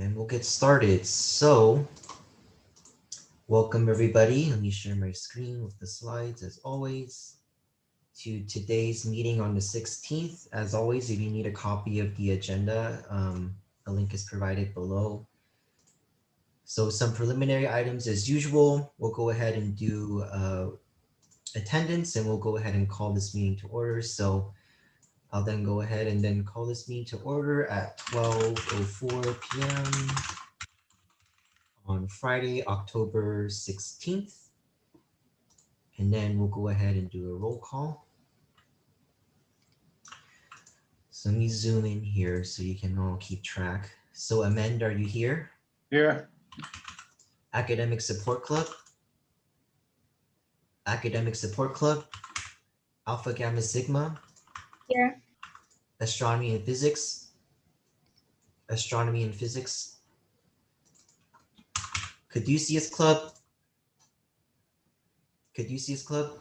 And we'll get started. So, welcome everybody. Let me share my screen with the slides as always to today's meeting on the 16th. As always, if you need a copy of the agenda, a link is provided below. So some preliminary items as usual. We'll go ahead and do attendance and we'll go ahead and call this meeting to order. So I'll then go ahead and then call this meeting to order at 12:04 p.m. on Friday, October 16th. And then we'll go ahead and do a roll call. So let me zoom in here so you can all keep track. So Amanda, are you here? Here. Academic Support Club. Academic Support Club. Alpha Gamma Sigma. Here. Astronomy and Physics. Astronomy and Physics. Caduceus Club. Caduceus Club.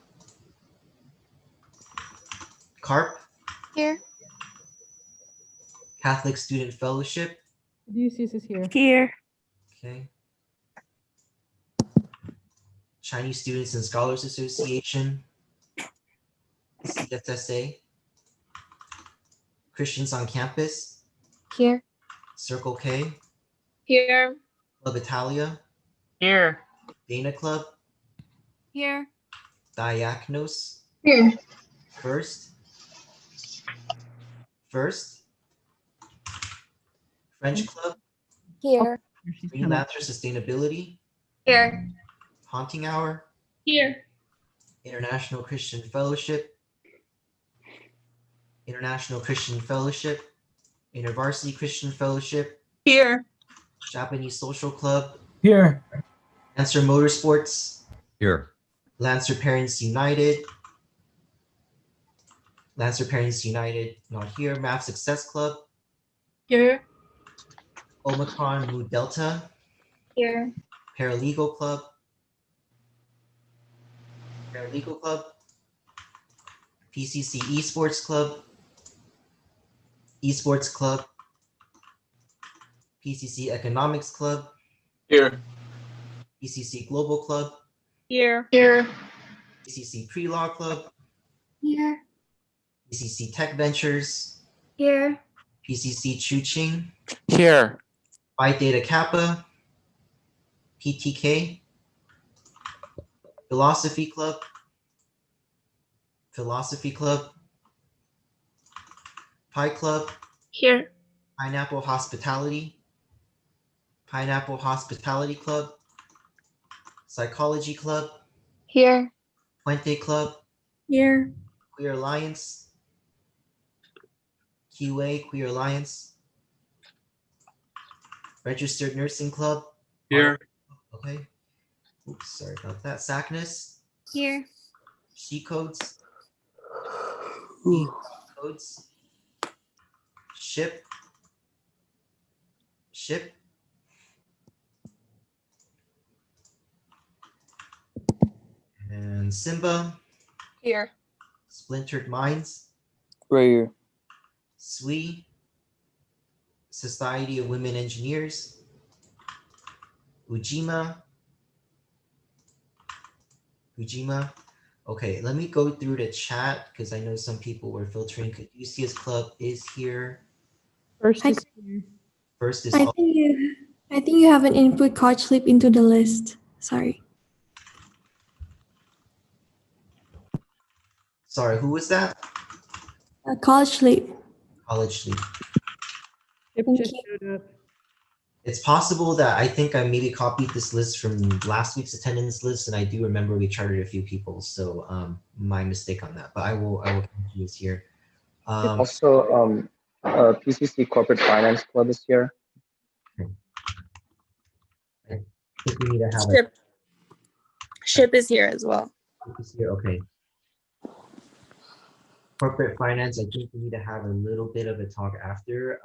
CARP. Here. Catholic Student Fellowship. Caduceus is here. Here. Okay. Chinese Students and Scholars Association. CSSA. Christians on Campus. Here. Circle K. Here. Club Italia. Here. Dana Club. Here. Diakonos. Here. First. French Club. Here. She's Green coming. Lantern Sustainability. Here. Haunting Hour. Here. International Christian Fellowship. International Christian Fellowship. InterVarsity Christian Fellowship. Here. Japanese Social Club. Here. Lancer Motorsports. Here. Lancer Parents United. Lancer Parents United, not here. Math Success Club. Here. Omicron Mu Delta. Here. Paralegal Club. Paralegal Club. PCC Esports Club. Esports Club. PCC Economics Club. Here. PCC Global Club. Here. Here. PCC Pre-Law Club. Here. PCC Tech Ventures. Here. PCC Chuching. Here. Phi Theta Kappa. PTK. Philosophy Club. Philosophy Club. Pi Club. Here. Pineapple Hospitality. Pineapple Hospitality Club. Psychology Club. Here. Puente Club. Here. Queer Alliance. QA Queer Alliance. Registered Nursing Club. Here. Okay. Oops, sorry about that. SACNUS. Here. She codes. Codes. Ship. And Simba. Here. Splintered Minds. Right here. SWE. Society of Women Engineers. Ujima. Okay, let me go through the chat because I know some people were filtering. Caduceus Club is here. First I- is here. First is I think you haven't input Couch Sleep into the list. Sorry. sorry, who was that? College Sleep. College Sleep. It Thank just you. showed up. It's possible that I think I maybe copied this list from last week's attendance list, and I do remember we charted a few people, so my mistake on that. But I will continue this here. Also, PCC Corporate Finance Club is here. I think we need to have Ship. Ship is here as well. it's here. Okay. Corporate finance. I think we need to have a little bit of a talk after,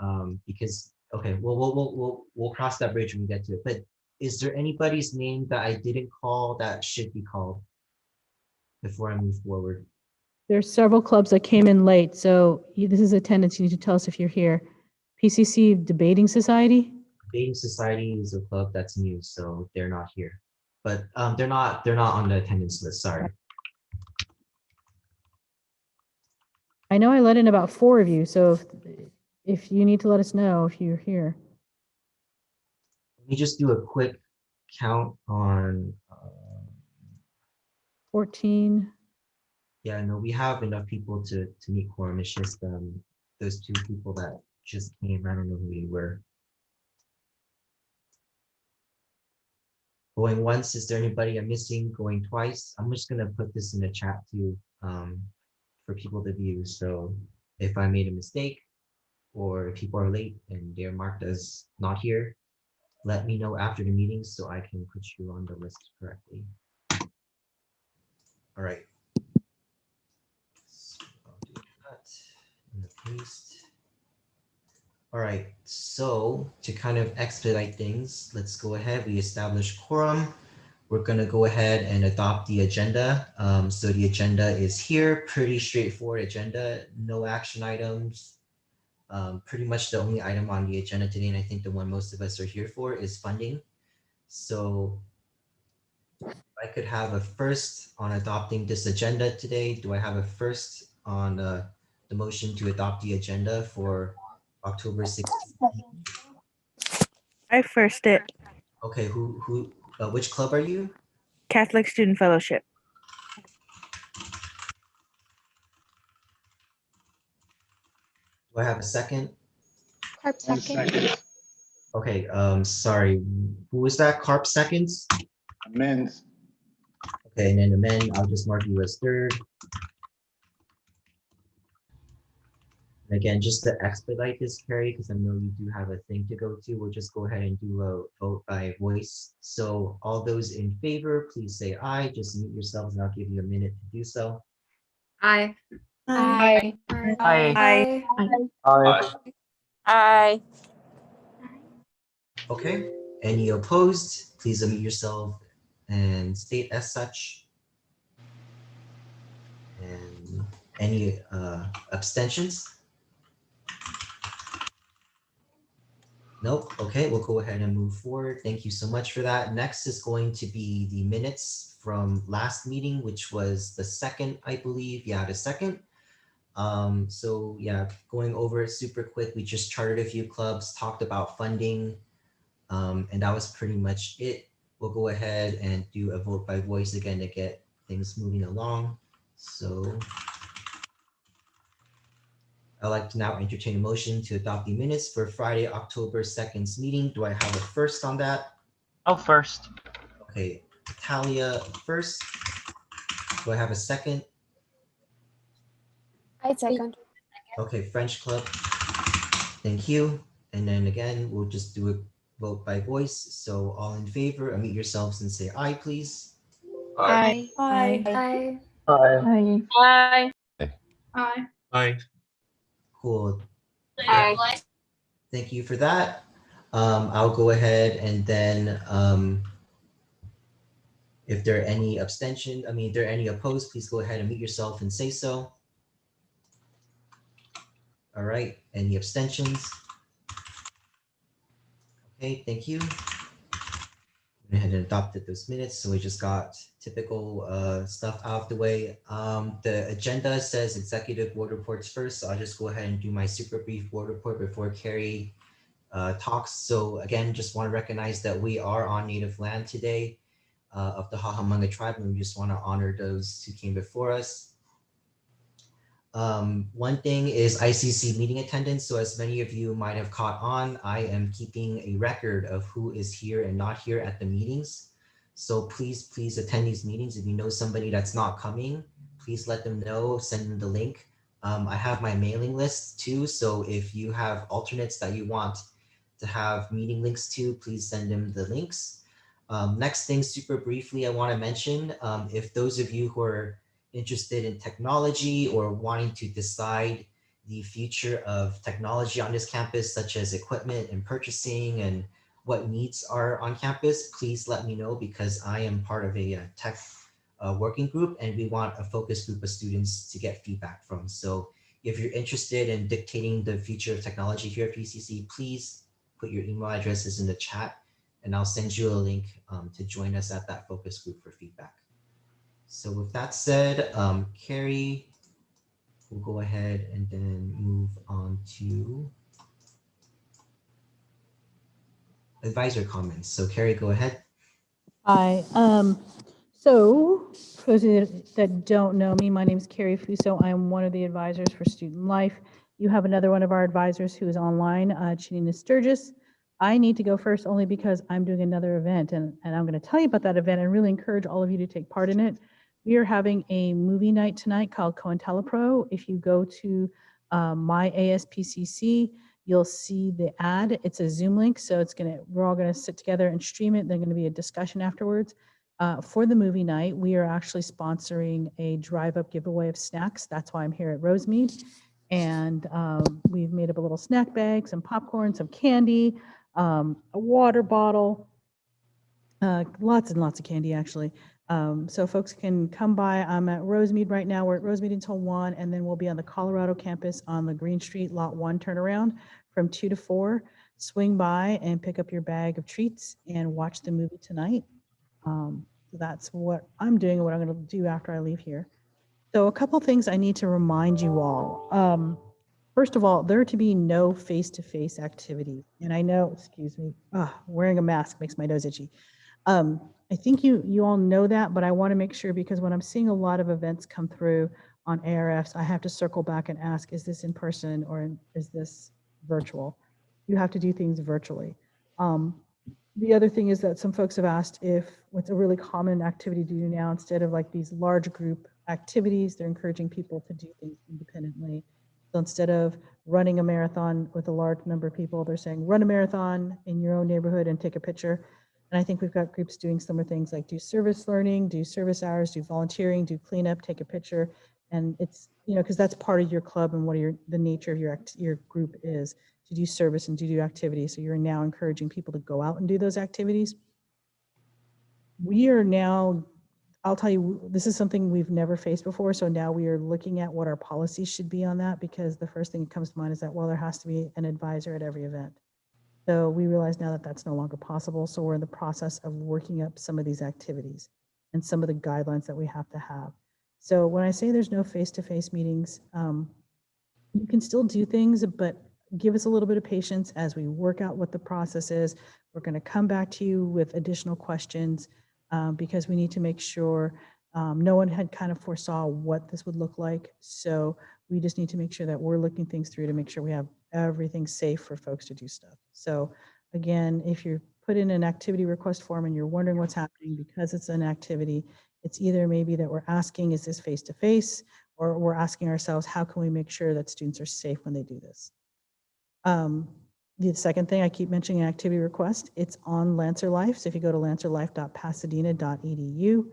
because okay, we'll cross that bridge when we get to it. But is there anybody's name that I didn't call that should be called before I move forward? There's several clubs that came in late, so this is attendance. You need to tell us if you're here. PCC Debating Society. Debating Society is a club that's new, so they're not here. But they're not on the attendance list. Sorry. I know I let in about 4 of you, so if you need to let us know if you're here. Let me just do a quick count on. 14. Yeah, no, we have enough people to meet quorum. It's just those 2 people that just came. I don't know who they were. Going once, is there anybody I'm missing? Going twice? I'm just gonna put this in the chat too, for people to view. So if I made a mistake or if people are late and they're marked as not here, let me know after the meeting so I can put you on the list correctly. All right. So I'll do that and the paste. All right, so to kind of expedite things, let's go ahead. We establish quorum. We're gonna go ahead and adopt the agenda. So the agenda is here, pretty straightforward agenda, no action items. Pretty much the only item on the agenda today, and I think the one most of us are here for, is funding. So I could have a first on adopting this agenda today. Do I have a first on the motion to adopt the agenda for October 16th? I first it. Okay, which club are you? Catholic Student Fellowship. Do I have a second? Carp second. Okay, sorry, who was that? Carp seconds? Amends. Okay, and then the men, I'll just mark you as third. And again, just to expedite this, Carrie, because I know you do have a thing to go to, we'll just go ahead and do a vote by voice. So all those in favor, please say aye. Just mute yourselves and I'll give you a minute to do so. Aye. Aye. Aye. Aye. Aye. Okay, any opposed, please unmute yourself and state as such. And any abstentions? Nope. Okay, we'll go ahead and move forward. Thank you so much for that. Next is going to be the minutes from last meeting, which was the second, I believe. Yeah, the second. So yeah, going over it super quick, we just charted a few clubs, talked about funding, and that was pretty much it. We'll go ahead and do a vote by voice again to get things moving along. So I'd like to now entertain a motion to adopt the minutes for Friday, October 2nd's meeting. Do I have a first on that? Oh, first. Okay, Talia first. Do I have a second? I second. Okay, French Club. Thank you. And then again, we'll just do a vote by voice. So all in favor, unmute yourselves and say aye, please. Aye. Aye. Aye. Aye. Aye. Aye. Aye. Cool. Aye. Thank you for that. I'll go ahead and then if there are any if there are any opposed, please go ahead and mute yourself and say so. All right, any abstentions? Okay, thank you. Went ahead and adopted those minutes, so we just got typical stuff out of the way. The agenda says executive board reports first, so I'll just go ahead and do my super brief board report before Carrie talks. So again, just want to recognize that we are on native land today of the Hahamanga tribe, and we just want to honor those who came before us. One thing is ICC meeting attendance. So as many of you might have caught on, I am keeping a record of who is here and not here at the meetings. So please attend these meetings. If you know somebody that's not coming, please let them know, send them the link. I have my mailing list too. So if you have alternates that you want to have meeting links to, please send them the links. Next thing, super briefly, I want to mention, if those of you who are interested in technology or wanting to decide the future of technology on this campus, such as equipment and purchasing and what needs are on campus, please let me know, because I am part of a tech working group and we want a focus group of students to get feedback from. So if you're interested in dictating the future of technology here at PCC, please put your email addresses in the chat, and I'll send you a link to join us at that focus group for feedback. So with that said, Carrie, we'll go ahead and then move on to advisor comments. So Carrie, go ahead. Hi. So for those of you that don't know me, my name is Carrie Fuso. I am one of the advisors for Student Life. You have another one of our advisors who is online, Janina Sturgis. I need to go first only because I'm doing another event, and I'm going to tell you about that event and really encourage all of you to take part in it. We are having a movie night tonight called COINTELPRO. If you go to my ASPCC, you'll see the ad. It's a Zoom link, so we're all gonna sit together and stream it. There's gonna be a discussion afterwards. For the movie night, we are actually sponsoring a drive-up giveaway of snacks. That's why I'm here at Rosemead. And we've made up a little snack bag, some popcorn, some candy, a water bottle, lots and lots of candy actually. So folks can come by. I'm at Rosemead right now. We're at Rosemead until 1, and then we'll be on the Colorado campus on the Green Street Lot 1 turnaround from 2 to 4. Swing by and pick up your bag of treats and watch the movie tonight. So that's what I'm doing and what I'm going to do after I leave here. So a couple things I need to remind you all. First of all, there are to be no face-to-face activity. And I know, excuse me, wearing a mask makes my nose itchy. I think you all know that, but I want to make sure, because when I'm seeing a lot of events come through on ARFs, I have to circle back and ask, is this in person or is this virtual? You have to do things virtually. The other thing is that some folks have asked if what's a really common activity to do now, instead of like these large group activities, they're encouraging people to do things independently. So instead of running a marathon with a large number of people, they're saying run a marathon in your own neighborhood and take a picture. And I think we've got groups doing similar things like do service learning, do service hours, do volunteering, do cleanup, take a picture. And it's, because that's part of your club and what the nature of your group is, to do service and to do activities. So you're now encouraging people to go out and do those activities. We are now, I'll tell you, this is something we've never faced before. So now we are looking at what our policies should be on that, because the first thing that comes to mind is that, well, there has to be an advisor at every event. So we realize now that that's no longer possible. So we're in the process of working up some of these activities and some of the guidelines that we have to have. So when I say there's no face-to-face meetings, you can still do things, but give us a little bit of patience as we work out what the process is. We're going to come back to you with additional questions because we need to make sure no one had kind of foresaw what this would look like. So we just need to make sure that we're looking things through to make sure we have everything safe for folks to do stuff. So again, if you put in an activity request form and you're wondering what's happening because it's an activity, it's either maybe that we're asking, is this face-to-face, or we're asking ourselves, how can we make sure that students are safe when they do this? The second thing, I keep mentioning an activity request. It's on Lancer Life. So if you go to lancerlife.pasadena.edu,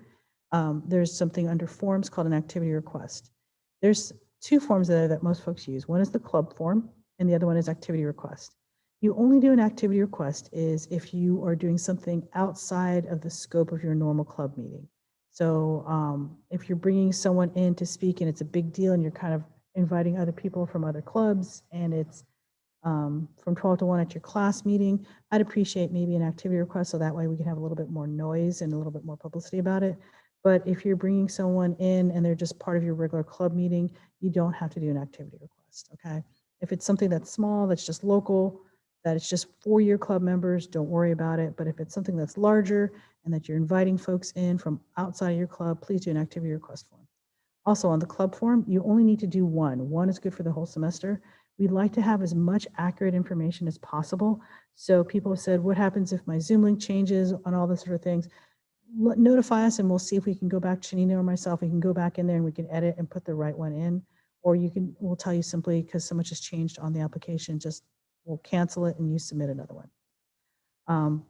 there's something under forms called an activity request. There's two forms there that most folks use. One is the club form, and the other one is activity request. You only do an activity request is if you are doing something outside of the scope of your normal club meeting. So if you're bringing someone in to speak and it's a big deal and you're kind of inviting other people from other clubs and it's from 12 to 1 at your class meeting, I'd appreciate maybe an activity request so that way we can have a little bit more noise and a little bit more publicity about it. But if you're bringing someone in and they're just part of your regular club meeting, you don't have to do an activity request, okay? If it's something that's small, that's just local, that it's just for your club members, don't worry about it. But if it's something that's larger and that you're inviting folks in from outside of your club, please do an activity request form. Also on the club form, you only need to do one. One is good for the whole semester. We'd like to have as much accurate information as possible. So people have said, what happens if my Zoom link changes and all this sort of things? Notify us and we'll see if we can go back, Janina or myself, we can go back in there and we can edit and put the right one in. Or we'll tell you simply because so much has changed on the application, just we'll cancel it and you submit another one.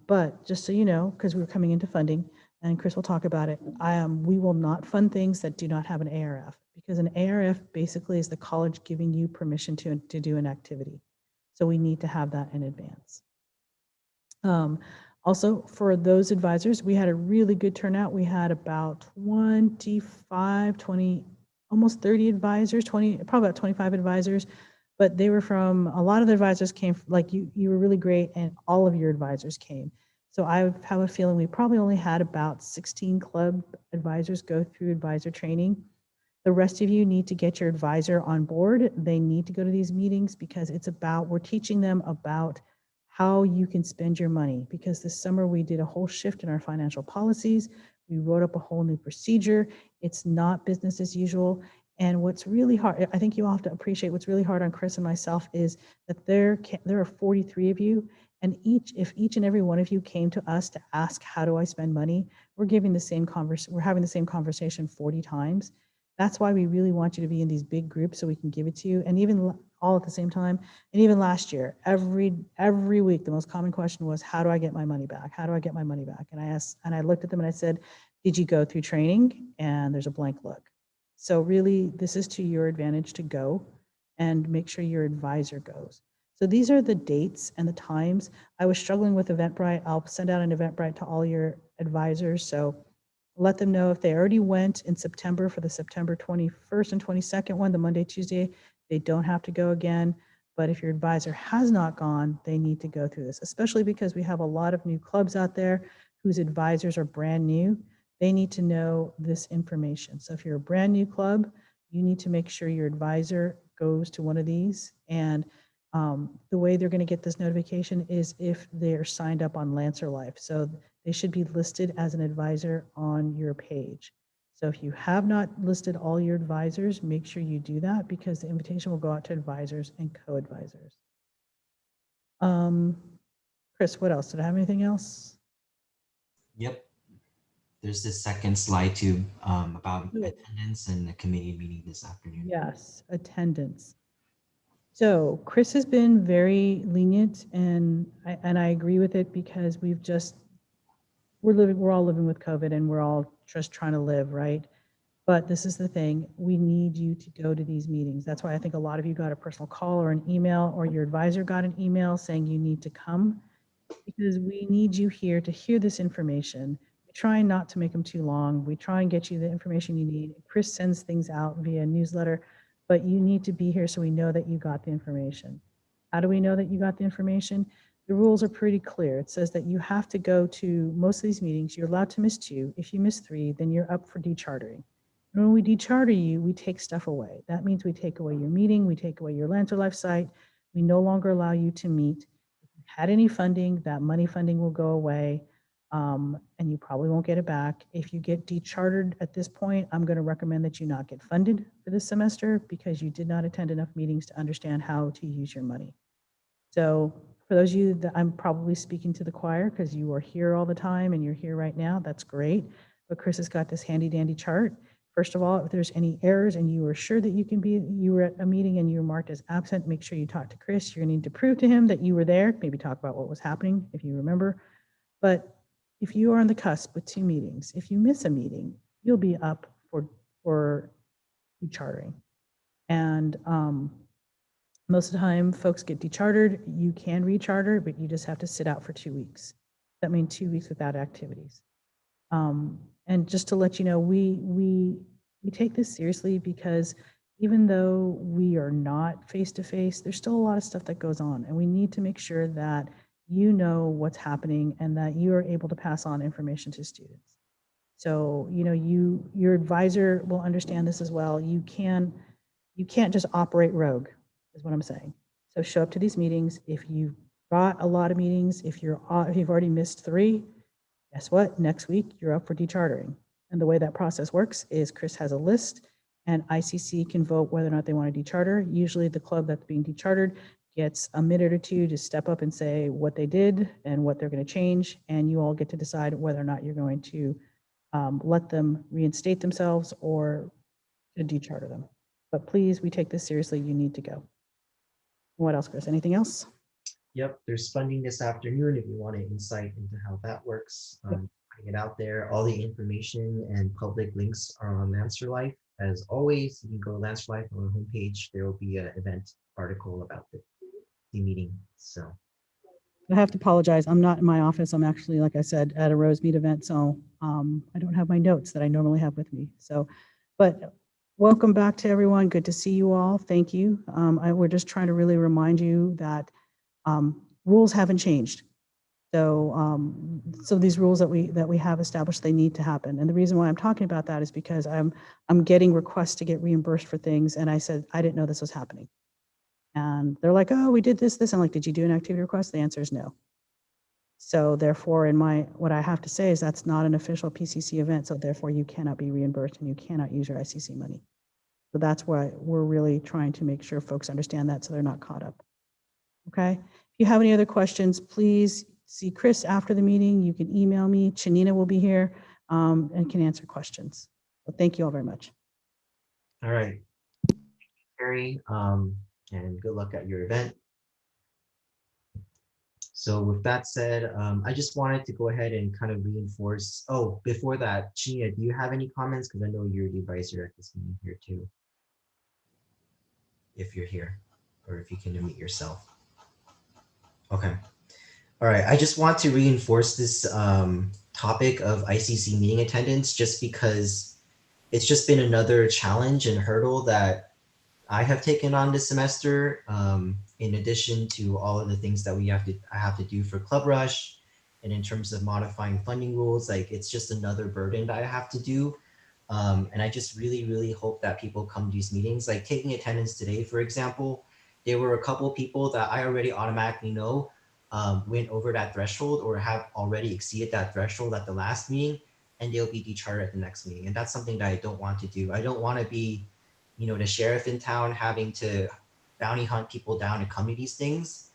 But just so you know, because we're coming into funding, and Chris will talk about it, we will not fund things that do not have an ARF, because an ARF basically is the college giving you permission to do an activity. So we need to have that in advance. Also, for those advisors, we had a really good turnout. We had about 25, 20, almost 30 advisors, probably about 25 advisors. but they were from, a lot of the advisors came, like you were really great and all of your advisors came. So I have a feeling we probably only had about 16 club advisors go through advisor training. The rest of you need to get your advisor on board. They need to go to these meetings because it's about, we're teaching them about how you can spend your money. Because this summer we did a whole shift in our financial policies. We wrote up a whole new procedure. It's not business as usual. And what's really hard, I think you all have to appreciate what's really hard on Chris and myself is that there are 43 of you, and if each and every one of you came to us to ask, how do I spend money? We're having the same conversation 40 times. That's why we really want you to be in these big groups so we can give it to you. And even all at the same time. And even last year, every week, the most common question was, how do I get my money back? How do I get my money back? And I looked at them and I said, did you go through training? And there's a blank look. So really, this is to your advantage to go and make sure your advisor goes. So these are the dates and the times. I was struggling with Eventbrite. I'll send out an Eventbrite to all your advisors. So let them know if they already went in September for the September 21st and 22nd one, the Monday, Tuesday, they don't have to go again. But if your advisor has not gone, they need to go through this, especially because we have a lot of new clubs out there whose advisors are brand new. They need to know this information. So if you're a brand new club, you need to make sure your advisor goes to one of these. And the way they're going to get this notification is if they're signed up on Lancer Life. So they should be listed as an advisor on your page. So if you have not listed all your advisors, make sure you do that because the invitation will go out to advisors and co-advisors. Chris, what else? Did I have anything else? Yep. There's this second slide too about attendance and the committee meeting this afternoon. Yes, attendance. So Chris has been very lenient, and I agree with it because we're all living with COVID and we're all just trying to live, right? But this is the thing, we need you to go to these meetings. That's why I think a lot of you got a personal call or an email, or your advisor got an email saying you need to come, because we need you here to hear this information. We try not to make them too long. We try and get you the information you need. Chris sends things out via newsletter, but you need to be here so we know that you got the information. How do we know that you got the information? The rules are pretty clear. It says that you have to go to most of these meetings. You're allowed to miss 2. If you miss 3, then you're up for dechartering. And when we decharter you, we take stuff away. That means we take away your meeting, we take away your Lancer Life site. We no longer allow you to meet. If you had any funding, that money funding will go away, and you probably won't get it back. If you get dechartered at this point, I'm going to recommend that you not get funded for this semester because you did not attend enough meetings to understand how to use your money. So for those of you that I'm probably speaking to the choir because you are here all the time and you're here right now, that's great. But Chris has got this handy dandy chart. First of all, if there's any errors and you are sure that you were at a meeting and you were marked as absent, make sure you talk to Chris. You're gonna need to prove to him that you were there, maybe talk about what was happening if you remember. But if you are on the cusp with 2 meetings, if you miss a meeting, you'll be up for dechartering. And most of the time folks get dechartered. You can recharter, but you just have to sit out for 2 weeks. That means 2 weeks without activities. And just to let you know, we take this seriously because even though we are not face-to-face, there's still a lot of stuff that goes on, and we need to make sure that you know what's happening and that you are able to pass on information to students. So, you know, your advisor will understand this as well. You can't just operate rogue, is what I'm saying. So show up to these meetings. If you've got a lot of meetings, if you've already missed 3, guess what? Next week, you're up for dechartering. And the way that process works is Chris has a list and ICC can vote whether or not they want to decharter. Usually the club that's being dechartered gets a minute or 2 to step up and say what they did and what they're going to change. And you all get to decide whether or not you're going to let them reinstate themselves or to decharter them. But please, we take this seriously. You need to go. What else, Chris? Anything else? Yep, there's funding this afternoon if you want an insight into how that works. Putting it out there. All the information and public links are on Lancer Life. As always, you can go to Lancer Life on the homepage. There will be an event article about the meeting. So I have to apologize. I'm not in my office. I'm actually, like I said, at a Rosemead event. So I don't have my notes that I normally have with me. So, but Welcome back to everyone. Good to see you all. Thank you. We're just trying to really remind you that rules haven't changed. So these rules that we have established, they need to happen. And the reason why I'm talking about that is because I'm getting requests to get reimbursed for things, and I said I didn't know this was happening. And they're like, "Oh, we did this." I'm like, "Did you do an activity request?" The answer is no. So therefore, what I have to say is that's not an official PCC event. So therefore, you cannot be reimbursed and you cannot use your ICC money. So that's why we're really trying to make sure folks understand that so they're not caught up. Okay. If you have any other questions, please see Chris after the meeting. You can email me. Chanina will be here and can answer questions. But thank you all very much. All right, Carrie, and good luck at your event. So with that said, I just wanted to go ahead and kind of reinforce. Oh, before that, Chia, do you have any comments? Because I know you're the advisor at this meeting here too. If you're here, or if you can unmute yourself. Okay. All right. I just want to reinforce this topic of ICC meeting attendance, just because it's just been another challenge and hurdle that I have taken on this semester, in addition to all of the things that I have to do for Club Rush, and in terms of modifying funding rules, like it's just another burden that I have to do. And I just really, really hope that people come to these meetings. Like taking attendance today, for example, there were a couple of people that I already automatically know went over that threshold or have already exceeded that threshold at the last meeting, and they'll be decharted at the next meeting. And that's something that I don't want to do. I don't want to be, the sheriff in town having to bounty hunt people down to come to these things.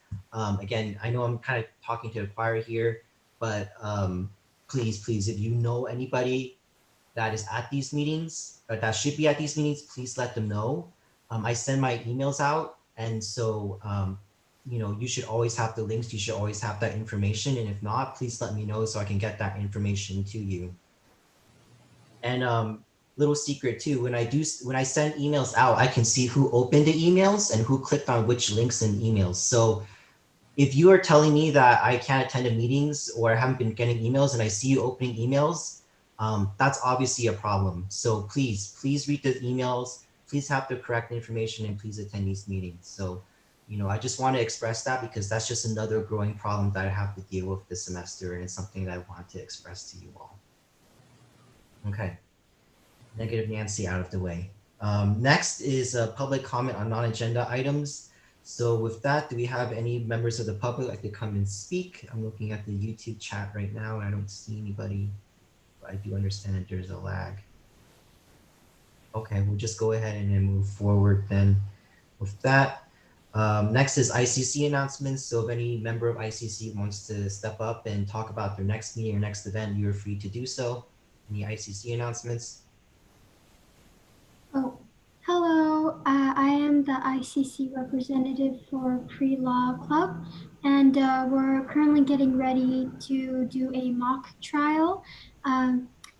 Again, I know I'm kind of talking to the choir here, but please, if you know anybody that is at these meetings, or that should be at these meetings, please let them know. I send my emails out, and so you should always have the links. You should always have that information, and if not, please let me know so I can get that information to you. And little secret too, when I send emails out, I can see who opened the emails and who clicked on which links in emails. So if you are telling me that I can't attend the meetings or I haven't been getting emails and I see you opening emails, that's obviously a problem. So please read the emails, please have the correct information, and please attend these meetings. So, I just want to express that because that's just another growing problem that I have to deal with this semester, and it's something that I want to express to you all. Okay. Negative Nancy out of the way. Next is a public comment on non-agenda items. So with that, do we have any members of the public like to come and speak? I'm looking at the YouTube chat right now and I don't see anybody, but I do understand that there's a lag. Okay, we'll just go ahead and then move forward then with that. Next is ICC announcements. So if any member of ICC wants to step up and talk about their next meeting or next event, you're free to do so. Any ICC announcements? Oh, hello. I am the ICC representative for Pre-Law Club, and we're currently getting ready to do a mock trial.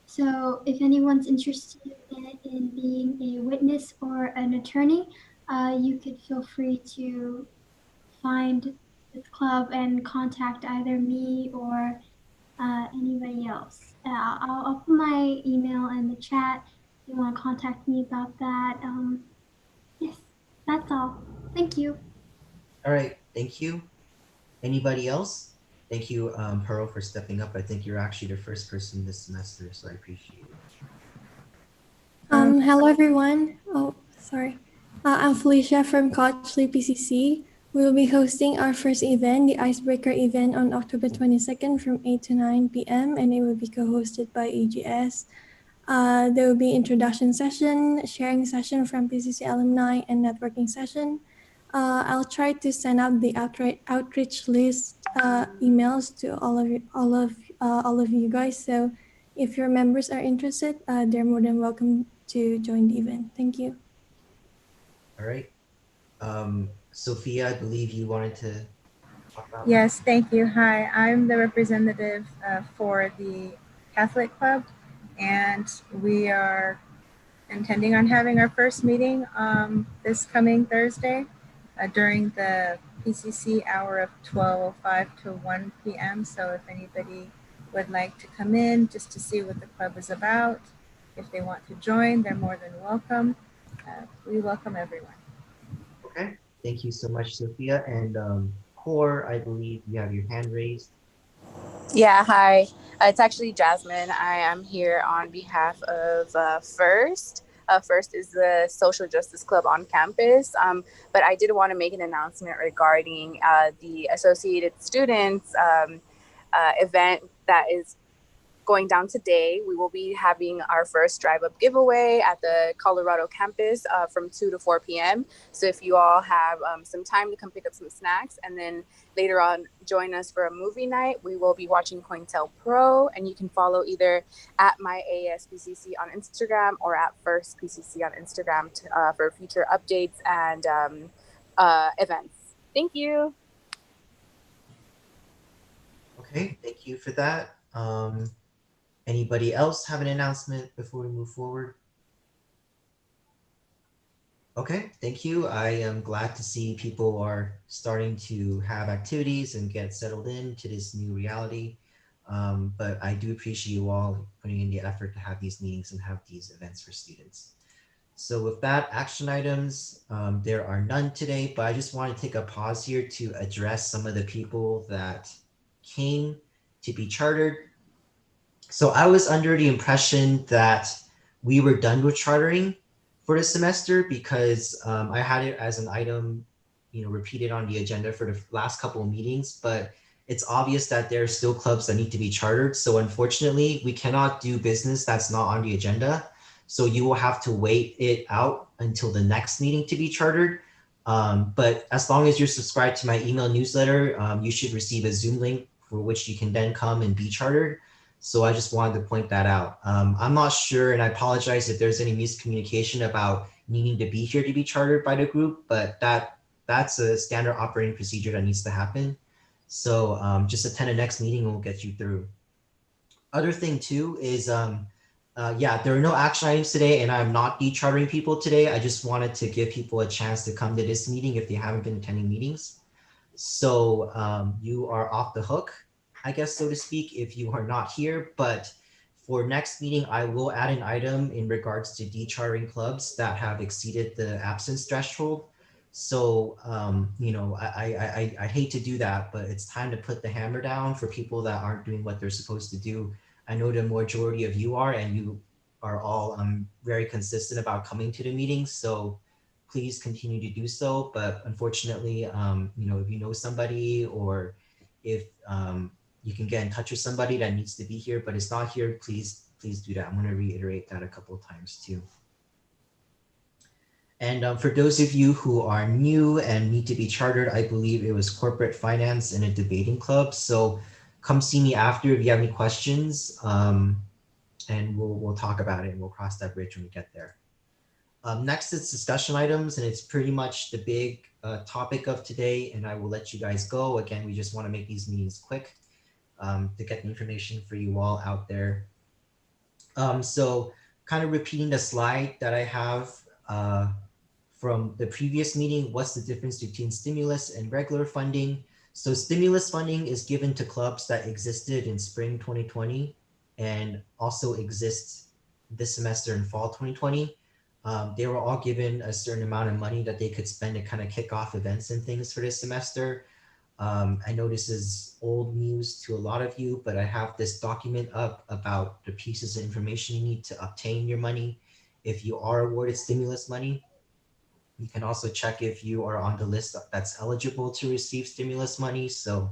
So if anyone's interested in being a witness or an attorney, you could feel free to find the club and contact either me or anybody else. I'll put my email in the chat if you want to contact me about that. Yes, that's all. Thank you. All right, thank you. Anybody else? Thank you, Pearl, for stepping up. I think you're actually the first person this semester, so I appreciate it. Hello everyone. Oh, sorry. I'm Felicia from Cotchley PCC. We will be hosting our first event, the Icebreaker event, on October 22nd from 8 to 9 p.m. and it will be co-hosted by AGS. There will be introduction session, sharing session from PCC alumni, and networking session. I'll try to send out the outreach list emails to all of you guys. So if your members are interested, they're more than welcome to join the event. Thank you. All right. Sophia, I believe you wanted to talk about. Yes, thank you. Hi, I'm the representative for the Catholic Club, and we are intending on having our first meeting this coming Thursday during the PCC hour of 12:05 to 1 p.m. So if anybody would like to come in just to see what the club is about, if they want to join, they're more than welcome. We welcome everyone. Okay, thank you so much, Sophia. And Core, I believe you have your hand raised. Yeah, hi. It's actually Jasmine. I am here on behalf of FIRST. FIRST is the Social Justice Club on campus. But I did want to make an announcement regarding the Associated Students event that is going down today. We will be having our first drive up giveaway at the Colorado campus from 2 to 4 p.m. So if you all have some time to come pick up some snacks and then later on join us for a movie night, we will be watching COINTELPRO, and you can follow either at my ASPCC on Instagram or at First PCC on Instagram for future updates and events. Thank you. Okay, thank you for that. Anybody else have an announcement before we move forward? Okay, thank you. I am glad to see people are starting to have activities and get settled into this new reality. But I do appreciate you all putting in the effort to have these meetings and have these events for students. So with that, action items, there are none today, but I just want to take a pause here to address some of the people that came to be chartered. So I was under the impression that we were done with chartering for the semester because I had it as an item, repeated on the agenda for the last couple of meetings, but it's obvious that there are still clubs that need to be chartered. So unfortunately, we cannot do business that's not on the agenda. So you will have to wait it out until the next meeting to be chartered. But as long as you're subscribed to my email newsletter, you should receive a Zoom link for which you can then come and be chartered. So I just wanted to point that out. I'm not sure, and I apologize if there's any miscommunication about needing to be here to be chartered by the group, but that's a standard operating procedure that needs to happen. So just attend the next meeting and we'll get you through. Other thing too is, yeah, there are no action items today and I'm not de-chartering people today. I just wanted to give people a chance to come to this meeting if they haven't been attending meetings. So you are off the hook, I guess, so to speak, if you are not here. But for next meeting, I will add an item in regards to de-chartering clubs that have exceeded the absence threshold. So, I hate to do that, but it's time to put the hammer down for people that aren't doing what they're supposed to do. I know the majority of you are, and you are all very consistent about coming to the meetings. So please continue to do so. But unfortunately, if you know somebody or if you can get in touch with somebody that needs to be here, but it's not here, please do that. I'm going to reiterate that a couple of times too. And for those of you who are new and need to be chartered, I believe it was corporate finance and a debating club. So come see me after if you have any questions, and we'll talk about it and we'll cross that bridge when we get there. Next is discussion items, and it's pretty much the big topic of today, and I will let you guys go. Again, we just want to make these meetings quick to get the information for you all out there. So kind of repeating the slide that I have from the previous meeting, what's the difference between stimulus and regular funding? So stimulus funding is given to clubs that existed in spring 2020 and also exist this semester in fall 2020. They were all given a certain amount of money that they could spend to kind of kick off events and things for this semester. I know this is old news to a lot of you, but I have this document up about the pieces of information you need to obtain your money if you are awarded stimulus money. You can also check if you are on the list that's eligible to receive stimulus money. So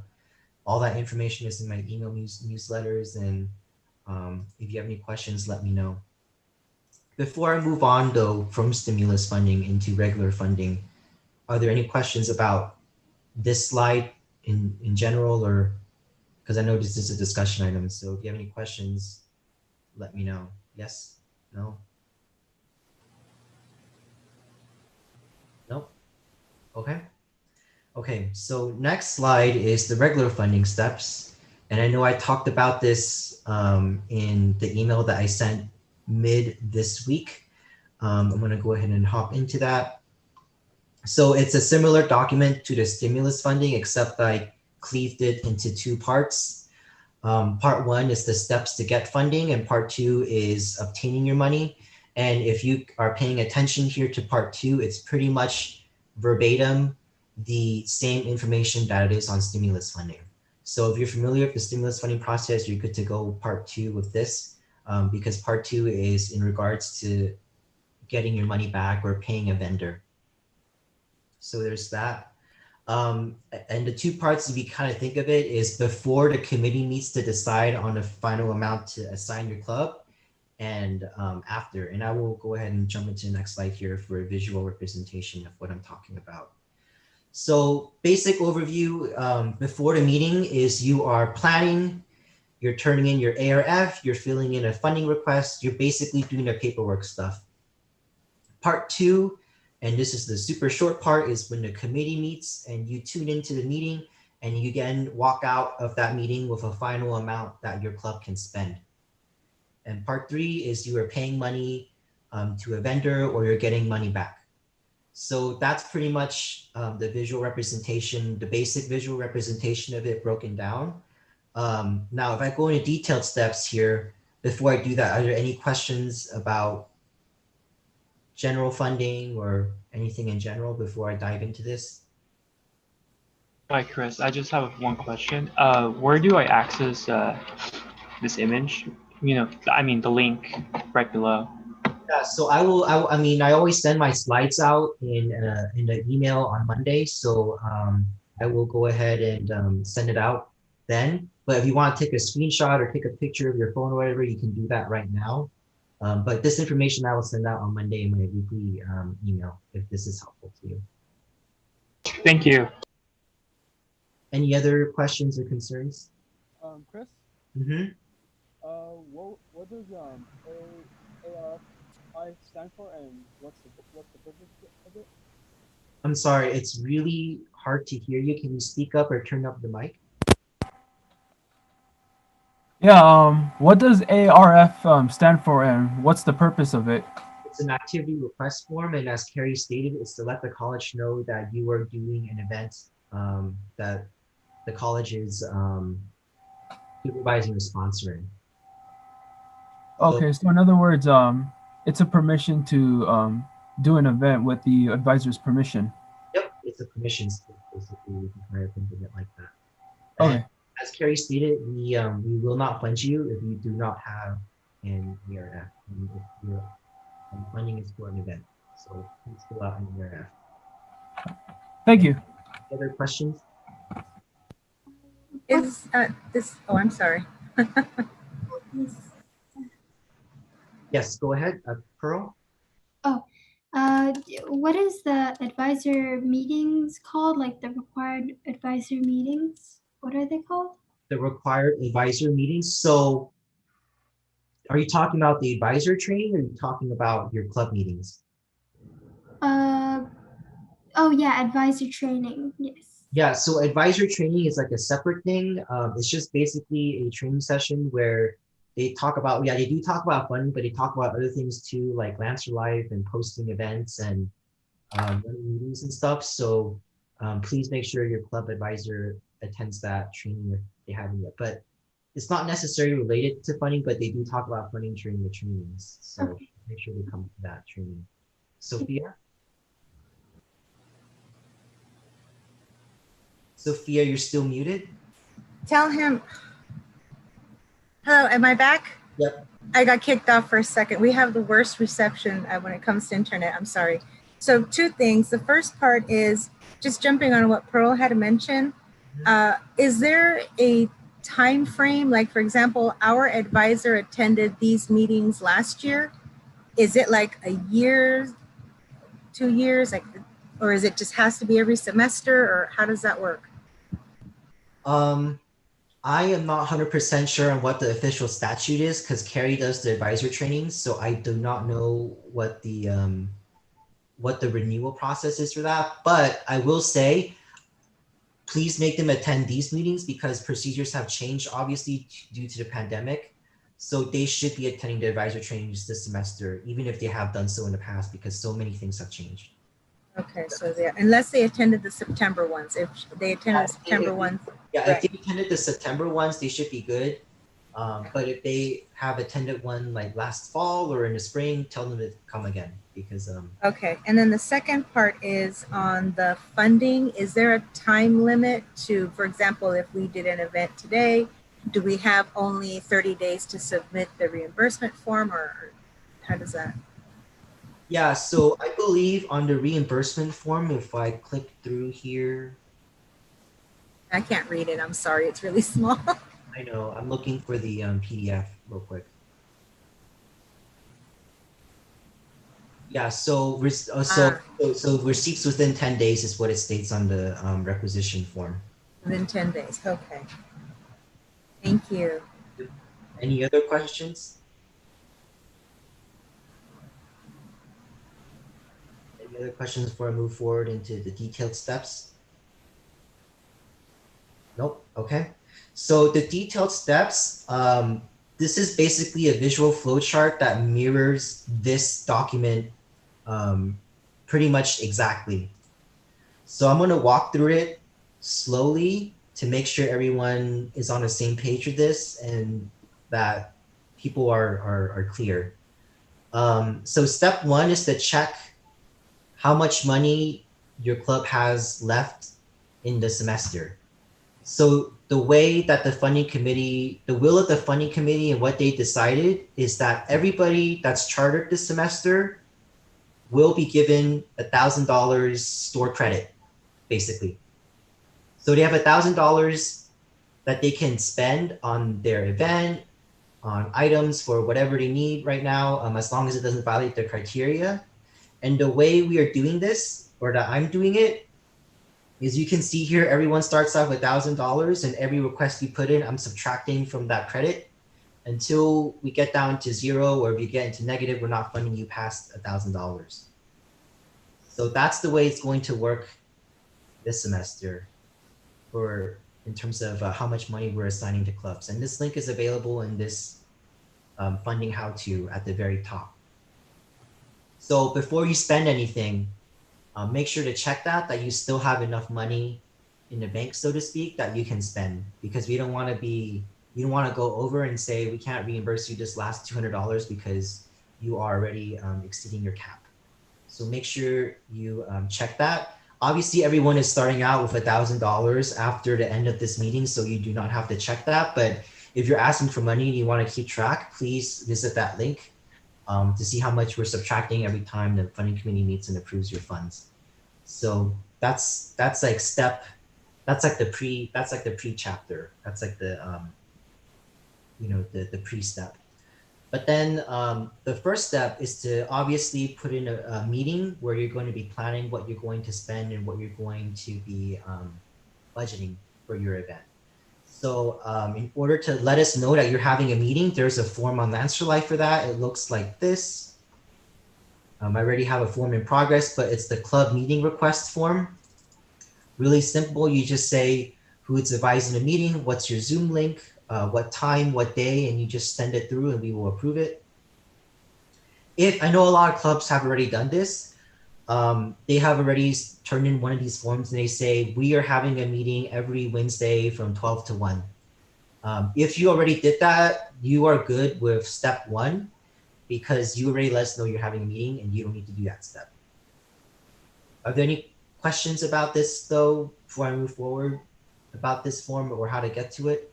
all that information is in my email newsletters. And if you have any questions, let me know. Before I move on though, from stimulus funding into regular funding, are there any questions about this slide in general, or because I know this is a discussion item. So if you have any questions, let me know. Yes? No? Nope. Okay. Okay, so next slide is the regular funding steps. And I know I talked about this in the email that I sent mid this week. I'm gonna go ahead and hop into that. So it's a similar document to the stimulus funding, except I cleaved it into two parts. Part one is the steps to get funding, and part two is obtaining your money. And if you are paying attention here to part 2, it's pretty much verbatim the same information that it is on stimulus funding. So if you're familiar with the stimulus funding process, you're good to go part 2 with this, because part 2 is in regards to getting your money back or paying a vendor. So there's that. And the 2 parts, if you kind of think of it, is before the committee meets to decide on the final amount to assign your club, and after. And I will go ahead and jump into the next slide here for a visual representation of what I'm talking about. So basic overview before the meeting is you are planning, you're turning in your ARF, you're filling in a funding request, you're basically doing the paperwork stuff. Part 2, and this is the super short part, is when the committee meets and you tune into the meeting and you again walk out of that meeting with a final amount that your club can spend. And part 3 is you are paying money to a vendor or you're getting money back. So that's pretty much the visual representation, the basic visual representation of it broken down. Now, if I go into detailed steps here, before I do that, are there any questions about general funding or anything in general before I dive into this? Hi, Chris. I just have one question. Where do I access this image? I mean the link right below. Yeah, so I mean, I always send my slides out in the email on Monday. So I will go ahead and send it out then. But if you want to take a screenshot or take a picture of your phone or whatever, you can do that right now. But this information I will send out on Monday in my weekly email if this is helpful to you. Thank you. Any other questions or concerns? Chris? Mm-hmm. What does ARFI stand for, and what's the purpose of it? I'm sorry, it's really hard to hear you. Can you speak up or turn up the mic? Yeah, what does ARF stand for, and what's the purpose of it? It's an activity request form, and as Carrie stated, it's to let the college know that you are doing an event that the college is supervising or sponsoring. Okay, so in other words, it's a permission to do an event with the advisor's permission. Yep, it's a permission slip, basically. You can kind of think of it like that. Okay. And as Carrie stated, we will not fund you if you do not have an ERF. And if your funding is for an event, so please fill out an ERF. Thank you. Other questions? Is this, oh, I'm sorry. Yes, go ahead, Pearl. What is the advisor meetings called? Like the required advisor meetings? What are they called? The required advisor meetings. So are you talking about the advisor training or are you talking about your club meetings? Oh yeah, advisor training, yes. Yeah, so advisor training is like a separate thing. It's just basically a training session where they talk about, yeah, they do talk about funding, but they talk about other things too, like Lancer Life and posting events and running meetings and stuff. So please make sure your club advisor attends that training if they haven't yet. But it's not necessarily related to funding, but they do talk about funding during the trainings. So Okay. make sure they come to that training. Sophia? Sophia, you're still muted? Tell him. Hello, am I back? Yep. I got kicked off for a second. We have the worst reception when it comes to internet. I'm sorry. So 2 things. The first part is just jumping on what Pearl had mentioned. Is there a time frame? Like, for example, our advisor attended these meetings last year. Is it like a year, 2 years, like, or is it just has to be every semester, or how does that work? I am not 100% sure on what the official statute is because Carrie does the advisor trainings, so I do not know what the renewal process is for that. But I will say, please make them attend these meetings because procedures have changed, obviously, due to the pandemic. So they should be attending the advisor trainings this semester, even if they have done so in the past, because so many things have changed. Okay, so unless they attended the September ones, if they attended the September ones. Yeah, right. If they attended the September ones, they should be good. But if they have attended one like last fall or in the spring, tell them to come again because Okay, and then the second part is on the funding. Is there a time limit to, for example, if we did an event today, do we have only 30 days to submit the reimbursement form, or how does that? yeah, so I believe on the reimbursement form, if I click through here, I can't read it. I'm sorry. It's really small. I know I'm looking for the PDF real quick. Yeah, so so receipts within 10 days is what it states on the requisition form. Within 10 days. Okay. Thank you. Any other questions? Any other questions before I move forward into the detailed steps? Nope. Okay. So the detailed steps, this is basically a visual flow chart that mirrors this document pretty much exactly. So I'm going to walk through it slowly to make sure everyone is on the same page with this and that people are clear. So step one is to check how much money your club has left in the semester. So the way that the funding committee, the will of the funding committee and what they decided is that everybody that's chartered this semester will be given $1,000 store credit, basically. So they have $1,000 that they can spend on their event, on items for whatever they need right now, as long as it doesn't violate their criteria. And the way we are doing this, or that I'm doing it, is you can see here, everyone starts off with $1,000 and every request you put in, I'm subtracting from that credit until we get down to zero, or if you get into negative, we're not funding you past $1,000. So that's the way it's going to work this semester for in terms of how much money we're assigning to clubs. And this link is available in this funding how-to at the very top. So before you spend anything, make sure to check that you still have enough money in the bank, so to speak, that you can spend, because we don't want to go over and say we can't reimburse you this last $200 because you are already exceeding your cap. So make sure you check that. Obviously, everyone is starting out with $1,000 after the end of this meeting, so you do not have to check that. But if you're asking for money and you want to keep track, please visit that link to see how much we're subtracting every time the funding committee meets and approves your funds. So that's like the pre-chapter. That's like the the pre-step. But then the first step is to obviously put in a meeting where you're going to be planning what you're going to spend and what you're going to be budgeting for your event. So in order to let us know that you're having a meeting, there's a form on Lancerlife for that. It looks like this. I already have a form in progress, but it's the club meeting request form. Really simple. You just say who's advising the meeting, what's your Zoom link, what time, what day, and you just send it through and we will approve it. If I know a lot of clubs have already done this, they have already turned in one of these forms and they say, we are having a meeting every Wednesday from 12 to 1. If you already did that, you are good with step one because you already let us know you're having a meeting and you don't need to do that step. Are there any questions about this though, before I move forward about this form or how to get to it?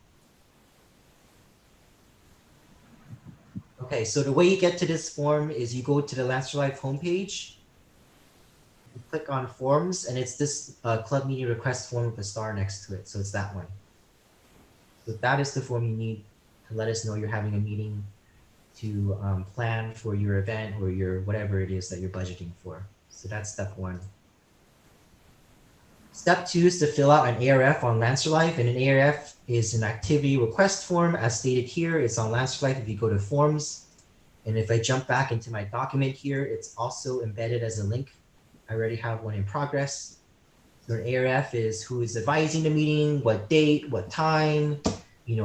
Okay, so the way you get to this form is you go to the Lancerlife homepage, you click on forms, and it's this club meeting request form with a star next to it. So it's that one. So that is the form you need to let us know you're having a meeting to plan for your event or your whatever it is that you're budgeting for. So that's step one. Step two is to fill out an ARF on Lancerlife, and an ARF is an activity request form. As stated here, it's on Lancerlife if you go to forms. And if I jump back into my document here, it's also embedded as a link. I already have one in progress. So an ARF is who is advising the meeting, what date, what time,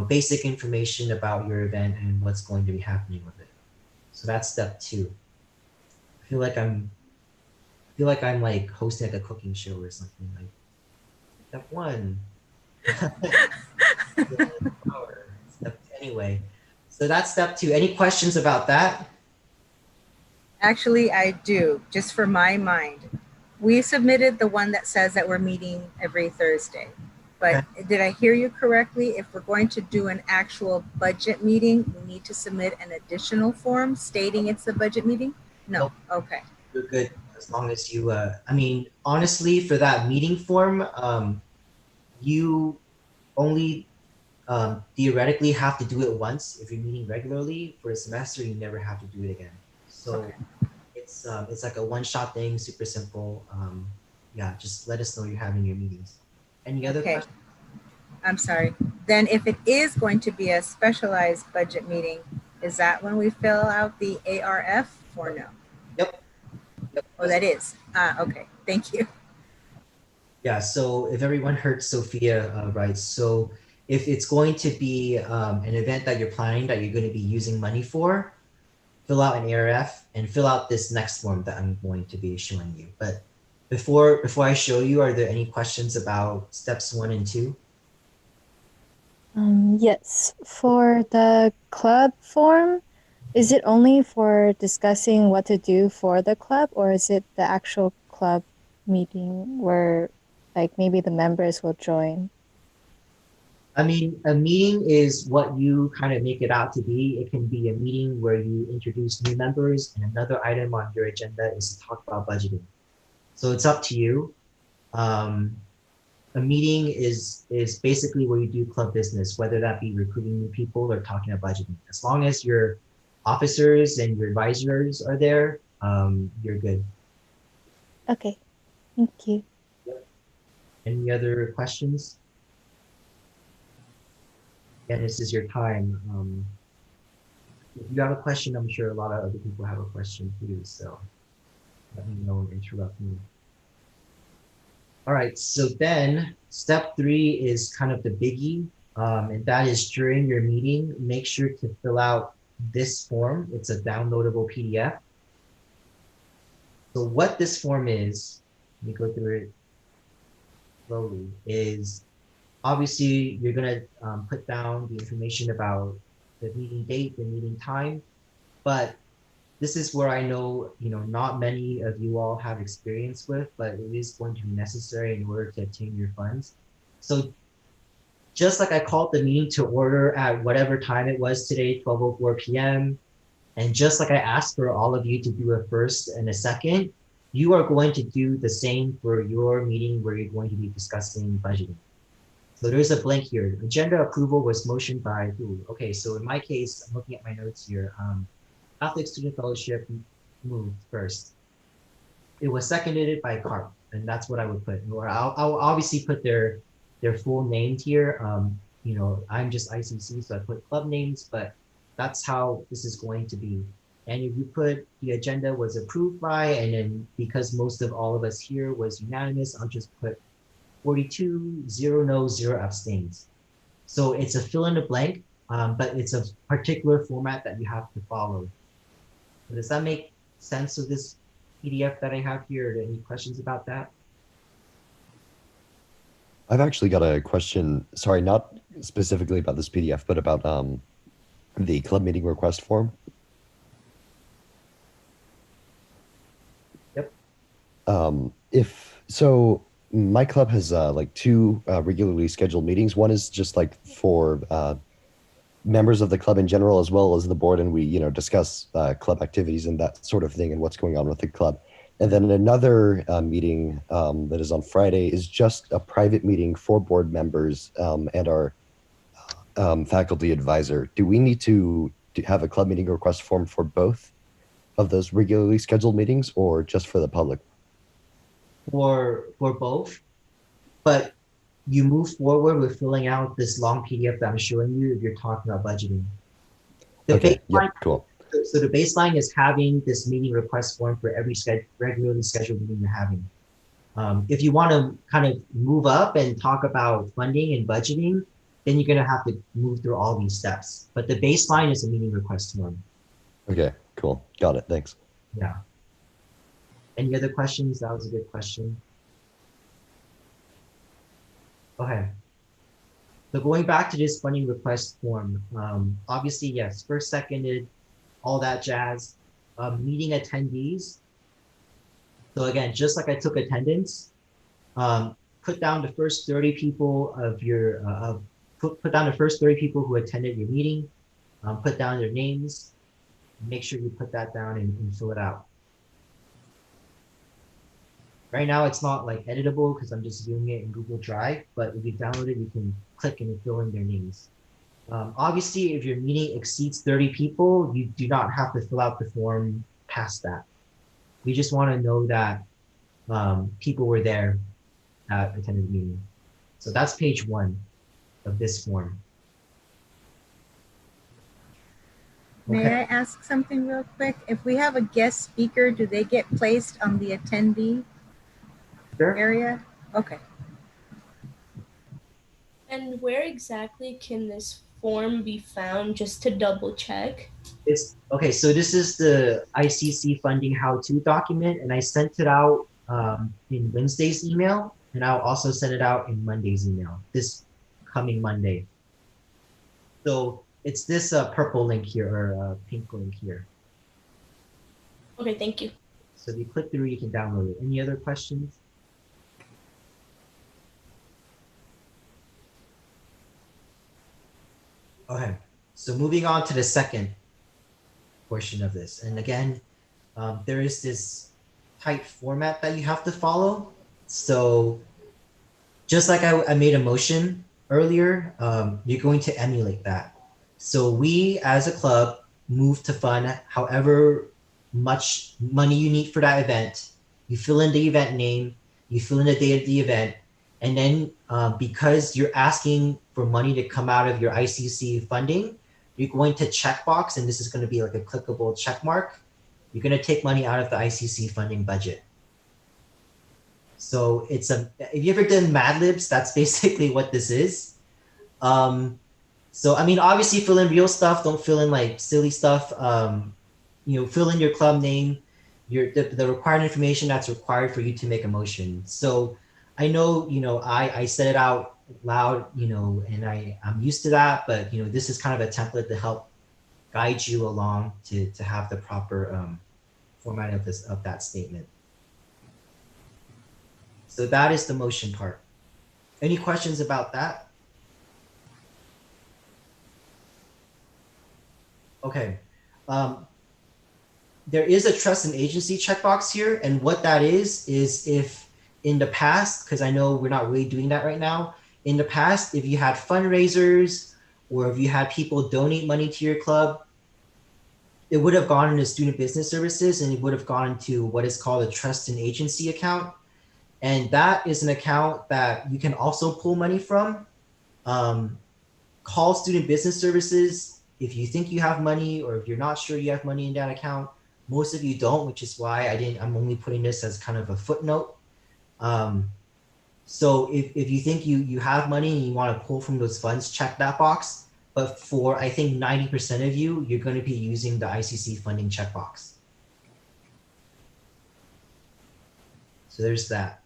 basic information about your event and what's going to be happening with it. So that's step two. I feel like I'm like hosting like a cooking show or something. Like step one. Step Anyway, so that's step 2. Any questions about that? Actually, I do, just for my mind. We submitted the one that says that we're meeting every Thursday. But did I hear you correctly? If we're going to do an actual budget meeting, we need to submit an additional form stating it's a budget meeting? No. Nope. Okay. You're good as long as you, I mean, honestly, for that meeting form, you only theoretically have to do it once. If you're meeting regularly for a semester, you never have to do it again. So Okay. it's like a one-shot thing, super simple. Yeah, just let us know you're having your meetings. Any other questions? I'm sorry. Then if it is going to be a specialized budget meeting, is that when we fill out the ARF or no? Yep. Oh, that is. Okay. Thank you. Yeah, so if everyone heard Sophia right, so if it's going to be an event that you're planning that you're going to be using money for, fill out an ARF and fill out this next form that I'm going to be showing you. But before I show you, are there any questions about steps 1 and 2? Yes, for the club form, is it only for discussing what to do for the club, or is it the actual club meeting where like maybe the members will join? I mean, a meeting is what you kind of make it out to be. It can be a meeting where you introduce new members, and another item on your agenda is to talk about budgeting. So it's up to you. A meeting is basically where you do club business, whether that be recruiting new people or talking about budgeting. As long as your officers and your advisors are there, you're good. Okay, thank you. Any other questions? Yeah, this is your time. If you have a question, I'm sure a lot of other people have a question too, so let me know and interrupt me. All right, so then step 3 is kind of the biggie, and that is during your meeting, make sure to fill out this form. It's a downloadable PDF. So what this form is, let me go through it slowly, is obviously you're gonna put down the information about the meeting date, the meeting time, but this is where I know, not many of you all have experience with, but it is going to be necessary in order to obtain your funds. So just like I called the meeting to order at whatever time it was today, 12:04 p.m., and just like I asked for all of you to do a first and a second, you are going to do the same for your meeting where you're going to be discussing budgeting. So there's a blank here. Agenda approval was motioned by who? Okay, so in my case, I'm looking at my notes here. Catholic Student Fellowship moved first. It was seconded by CARP, and that's what I would put. Or I'll obviously put their full names here. I'm just ICC, so I put club names, but that's how this is going to be. And if you put the agenda was approved by, and then because most of all of us here was unanimous, I'll just put 42, 0 no, 0 abstains. So it's a fill in the blank, but it's a particular format that you have to follow. Does that make sense of this PDF that I have here? Are there any questions about that? I've actually got a question. Sorry, not specifically about this PDF, but about the club meeting request form. Yep. If so, my club has like 2 regularly scheduled meetings. One is just like for members of the club in general, as well as the board, and we discuss club activities and that sort of thing and what's going on with the club. And then another meeting that is on Friday is just a private meeting for board members and our faculty advisor. Do we need to have a club meeting request form for both of those regularly scheduled meetings, or just for the public? For both, but you move forward with filling out this long PDF that I'm showing you if you're talking about budgeting. Okay, yeah, cool. So the baseline is having this meeting request form for every regularly scheduled meeting you're having. If you want to kind of move up and talk about funding and budgeting, then you're going to have to move through all these steps. But the baseline is a meeting request form. Okay, cool. Got it. Thanks. Yeah. Any other questions? That was a good question. Go ahead. So going back to this funding request form, obviously, yes, first, seconded, all that jazz. Meeting attendees. So again, just like I took attendance, put down the first 30 people of your, put down the first 30 people who attended your meeting, put down their names, make sure you put that down and fill it out. Right now, it's not like editable because I'm just doing it in Google Drive, but if you download it, you can click and fill in their names. Obviously, if your meeting exceeds 30 people, you do not have to fill out the form past that. We just want to know that people were there that attended the meeting. So that's page 1 of this form. May I ask something real quick? If we have a guest speaker, do they get placed on the attendee area? Okay. And where exactly can this form be found, just to double check? It's okay. So this is the ICC funding how-to document, and I sent it out in Wednesday's email, and I'll also send it out in Monday's email, this coming Monday. So it's this purple link here, or pink link here. Okay, thank you. So if you click through, you can download it. Any other questions? Okay, so moving on to the second portion of this. And again, there is this tight format that you have to follow. So just like I made a motion earlier, you're going to emulate that. So we as a club move to fund however much money you need for that event. You fill in the event name, you fill in the date of the event, and then because you're asking for money to come out of your ICC funding, you're going to checkbox, and this is going to be like a clickable check mark. You're going to take money out of the ICC funding budget. So it's if you ever done Mad Libs, that's basically what this is. So, I mean, obviously fill in real stuff. Don't fill in like silly stuff. You know, fill in your club name, the required information that's required for you to make a motion. So I know, you know, I said it out loud, you know, and I'm used to that, but you know, this is kind of a template to help guide you along to have the proper format of that statement. So that is the motion part. Any questions about that? Okay. There is a trust and agency checkbox here, and what that is if in the past, because I know we're not really doing that right now, in the past, if you had fundraisers or if you had people donate money to your club, it would have gone into student business services and it would have gone into what is called a trust and agency account. And that is an account that you can also pull money from. Call student business services if you think you have money or if you're not sure you have money in that account. Most of you don't, which is why I'm only putting this as kind of a footnote. So if you think you have money and you want to pull from those funds, check that box. But for, I think 90% of you, you're going to be using the ICC funding checkbox. So there's that.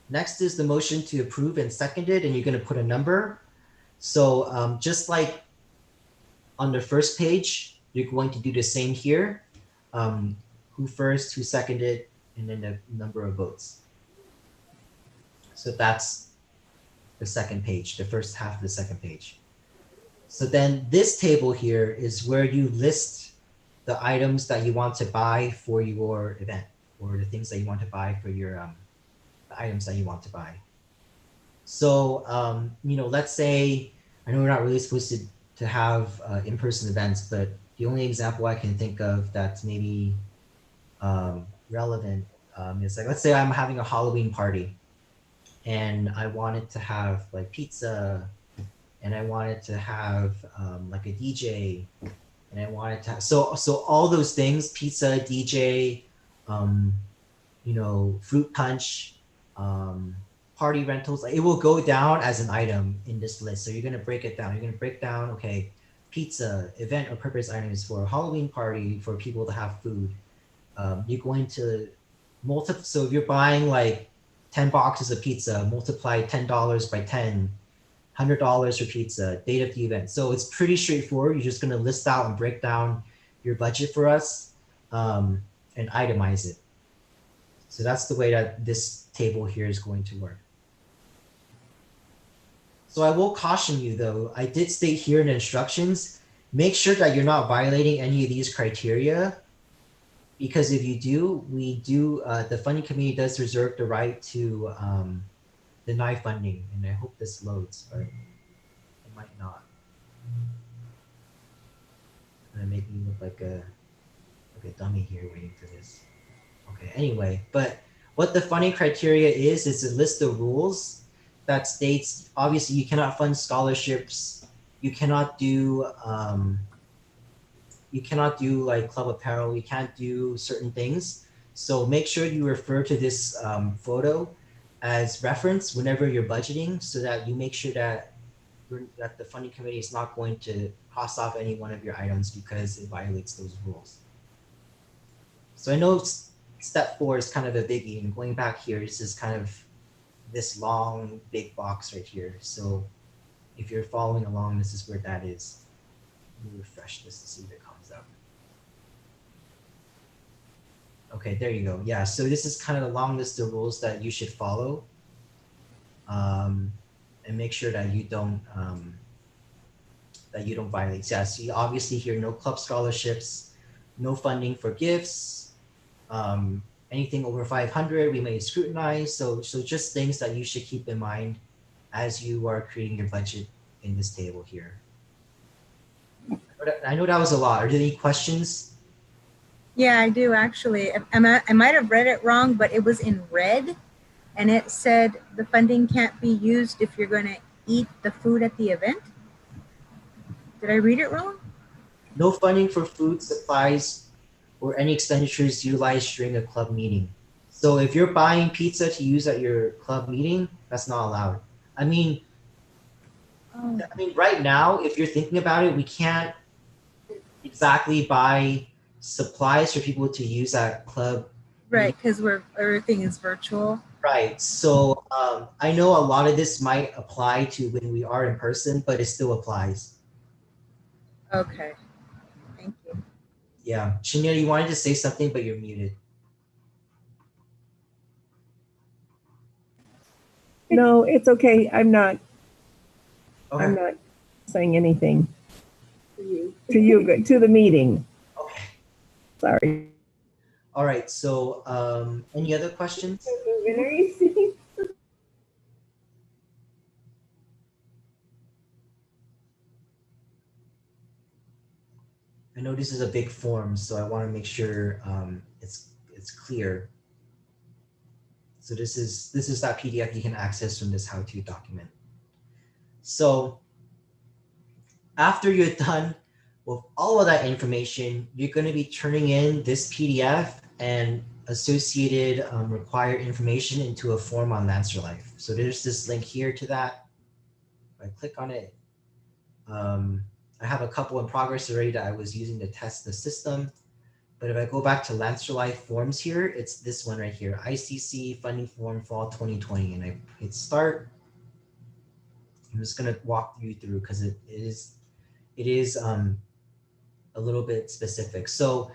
Next is the motion to approve and seconded, and you're going to put a number. So just like on the first page, you're going to do the same here. Who first, who seconded, and then the number of votes. So that's the second page, the first half of the second page. So then this table here is where you list the items that you want to buy for your event, or the things that you want to buy for your the items that you want to buy. So you know, let's say, I know we're not really supposed to have in-person events, but the only example I can think of that's maybe relevant is like, let's say I'm having a Halloween party and I wanted to have like pizza, and I wanted to have like a DJ, and I wanted to have, so all those things, pizza, DJ, you know, fruit punch, party rentals, it will go down as an item in this list. So you're going to break it down. You're going to break down, okay, pizza, event or purpose items for a Halloween party for people to have food. You're going to multiply. So if you're buying like 10 boxes of pizza, multiply $10 by 10, $100 for pizza, date of the event. So it's pretty straightforward. You're just going to list out and break down your budget for us and itemize it. So that's the way that this table here is going to work. So I will caution you though, I did state here in the instructions, make sure that you're not violating any of these criteria, because if you do, the funding committee does reserve the right to deny funding. And I hope this loads, but it might not. It's gonna make me look like a dummy here waiting for this. Okay, anyway, but what the funding criteria is a list of rules that states, obviously you cannot fund scholarships, you cannot do like club apparel, you can't do certain things. So make sure you refer to this photo as reference whenever you're budgeting, so that you make sure that the funding committee is not going to cross off any one of your items because it violates those rules. So I know step 4 is kind of a biggie, and going back here, this is kind of this long, big box right here. So if you're following along, this is where that is. Let me refresh this to see if it comes up. Okay, there you go. Yeah, so this is kind of a long list of rules that you should follow. And make sure that you don't violate. Yeah, so you obviously here, no club scholarships, no funding for gifts, anything over 500 we may scrutinize. So just things that you should keep in mind as you are creating your budget in this table here. I know that was a lot. Are there any questions? Yeah, I do actually. I might have read it wrong, but it was in red, and it said the funding can't be used if you're going to eat the food at the event. Did I read it wrong? No funding for food, supplies, or any expenditures utilized during a club meeting. So if you're buying pizza to use at your club meeting, that's not allowed. I mean, right now, if you're thinking about it, we can't exactly buy supplies for people to use at club. Right, because everything is virtual. Right. So I know a lot of this might apply to when we are in person, but it still applies. Okay. Thank you. Yeah. Shania, you wanted to say something, but you're muted. No, it's okay. I'm not. Okay. I'm not saying anything to you, to the meeting. Okay. Sorry. All right. So any other questions? I know this is a big form, so I want to make sure it's clear. So this is that PDF you can access from this how-to document. So after you're done with all of that information, you're going to be turning in this PDF and associated required information into a form on LancerLife. So there's this link here to that. If I click on it, I have a couple in progress already that I was using to test the system. But if I go back to LancerLife forms here, it's this one right here, ICC funding form fall 2020. And I hit start. I'm just going to walk you through because it is a little bit specific. So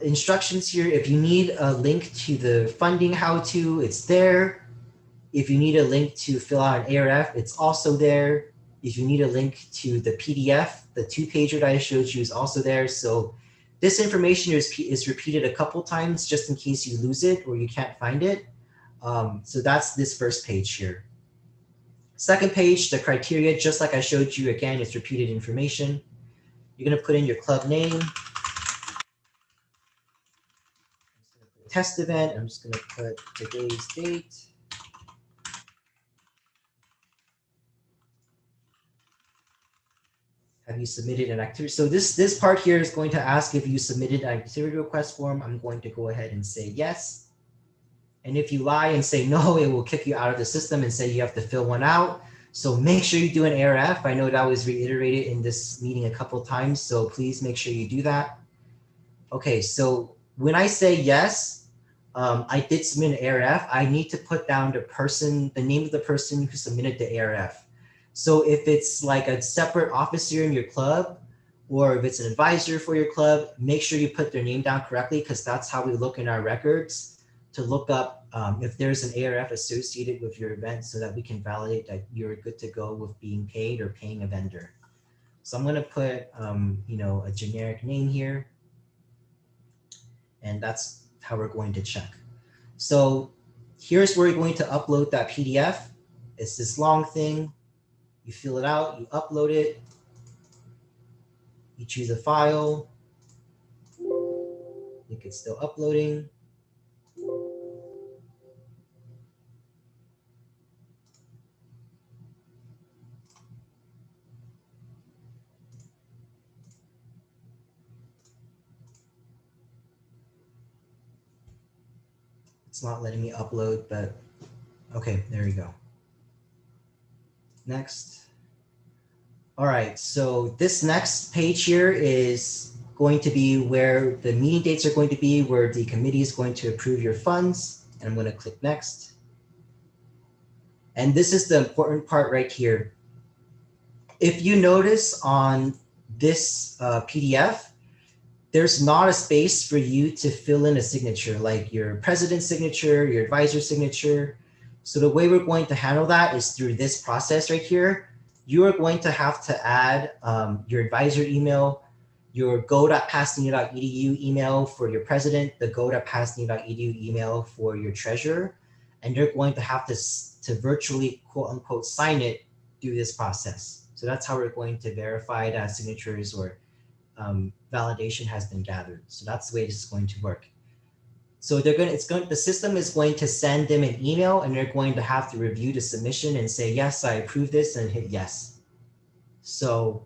instructions here, if you need a link to the funding how-to, it's there. If you need a link to fill out an ARF, it's also there. If you need a link to the PDF, the 2-pager that I showed you is also there. So this information is repeated a couple times just in case you lose it or you can't find it. So that's this first page here. Second page, the criteria, just like I showed you again, it's repeated information. You're gonna put in your club name. Test event, I'm just gonna put today's date. Have you submitted an activity? So this part here is going to ask if you submitted an activity request form. I'm going to go ahead and say yes. And if you lie and say no, it will kick you out of the system and say you have to fill one out. So make sure you do an ARF. I know that was reiterated in this meeting a couple of times, so please make sure you do that. Okay, so when I say yes, I did submit an ARF, I need to put down the name of the person who submitted the ARF. So if it's like a separate officer in your club, or if it's an advisor for your club, make sure you put their name down correctly, because that's how we look in our records to look up if there's an ARF associated with your event, so that we can validate that you're good to go with being paid or paying a vendor. So I'm going to put, a generic name here, and that's how we're going to check. So here's where you're going to upload that PDF. It's this long thing. You fill it out, you upload it, you choose a file. I think it's still uploading. It's not letting me upload, but okay, there we go. Next. All right, so this next page here is going to be where the meeting dates are going to be, where the committee is going to approve your funds. And I'm going to click next. And this is the important part right here. If you notice on this PDF, there's not a space for you to fill in a signature, like your president's signature, your advisor's signature. So the way we're going to handle that is through this process right here. You are going to have to add your advisor email, your go.pasadena.edu email for your president, the go.pasadena.edu email for your treasurer, and you're going to have to virtually, quote unquote, sign it through this process. So that's how we're going to verify that signatures or validation has been gathered. So that's the way this is going to work. So the system is going to send them an email, and they're going to have to review the submission and say, yes, I approve this, and hit yes. So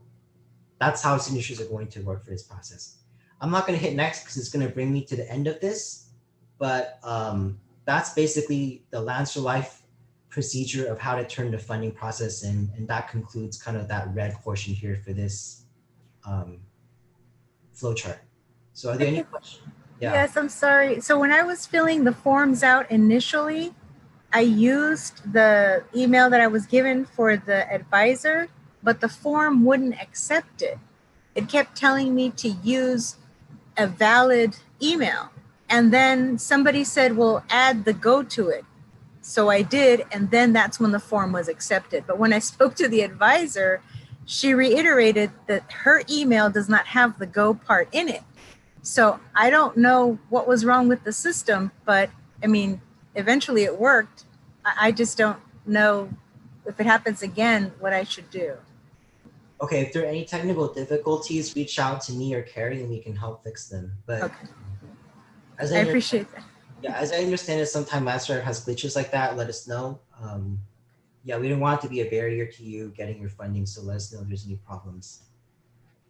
that's how signatures are going to work for this process. I'm not going to hit next because it's going to bring me to the end of this, but that's basically the Lancer Life procedure of how to turn the funding process in, and that concludes kind of that red portion here for this flowchart. So are there any questions? Yeah. Yes, I'm sorry. So when I was filling the forms out initially, I used the email that I was given for the advisor, but the form wouldn't accept it. It kept telling me to use a valid email. And then somebody said, well, add the go to it. So I did, and then that's when the form was accepted. But when I spoke to the advisor, she reiterated that her email does not have the go part in it. So I don't know what was wrong with the system, but I mean, eventually it worked. I just don't know if it happens again, what I should do. Okay, if there are any technical difficulties, reach out to me or Carrie and we can help fix them. But okay. As I appreciate that. Yeah, as I understand it, sometimes Master has glitches like that. Let us know. Yeah, we don't want it to be a barrier to you getting your funding, so let us know if there's any problems.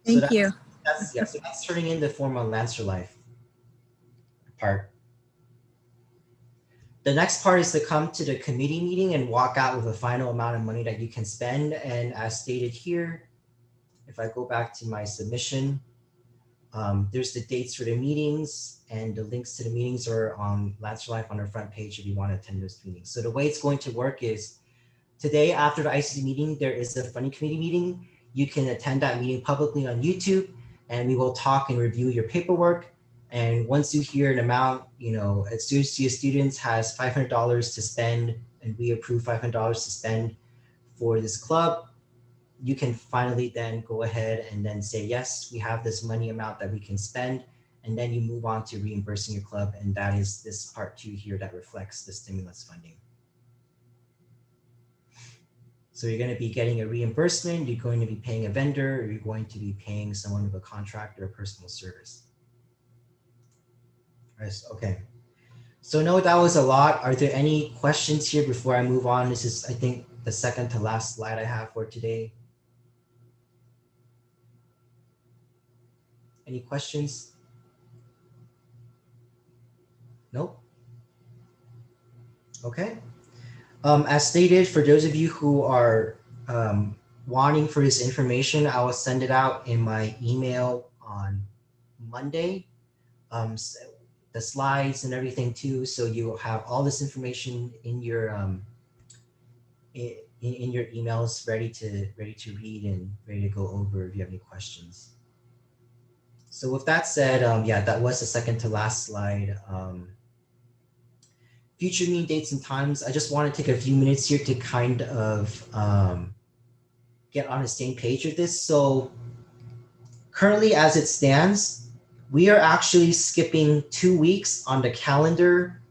Thank you. So that's turning in the form on Lancer Life part. The next part is to come to the committee meeting and walk out with a final amount of money that you can spend. And as stated here, if I go back to my submission, there's the dates for the meetings, and the links to the meetings are on Lancer Life on our front page if you want to attend those meetings. So the way it's going to work is today after the ICC meeting, there is a funding committee meeting. You can attend that meeting publicly on YouTube, and we will talk and review your paperwork. And once you hear an amount, Associate Students has $500 to spend, and we approve $500 to spend for this club, you can finally then go ahead and then say, yes, we have this money amount that we can spend. And then you move on to reimbursing your club. And that is this part 2 here that reflects the stimulus funding. So you're going to be getting a reimbursement, you're going to be paying a vendor, or you're going to be paying someone with a contract or a personal service. All right, okay. So no, that was a lot. Are there any questions here before I move on? This is, I think, the second to last slide I have for today. Any questions? Nope. Okay. As stated, for those of you who are wanting for this information, I will send it out in my email on Monday. The slides and everything too, so you will have all this information in your in your emails, ready to read and ready to go over if you have any questions. So with that said, yeah, that was the second to last slide. Future meeting dates and times. I just want to take a few minutes here to kind of get on the same page with this. So currently, as it stands, we are actually skipping 2 weeks on the calendar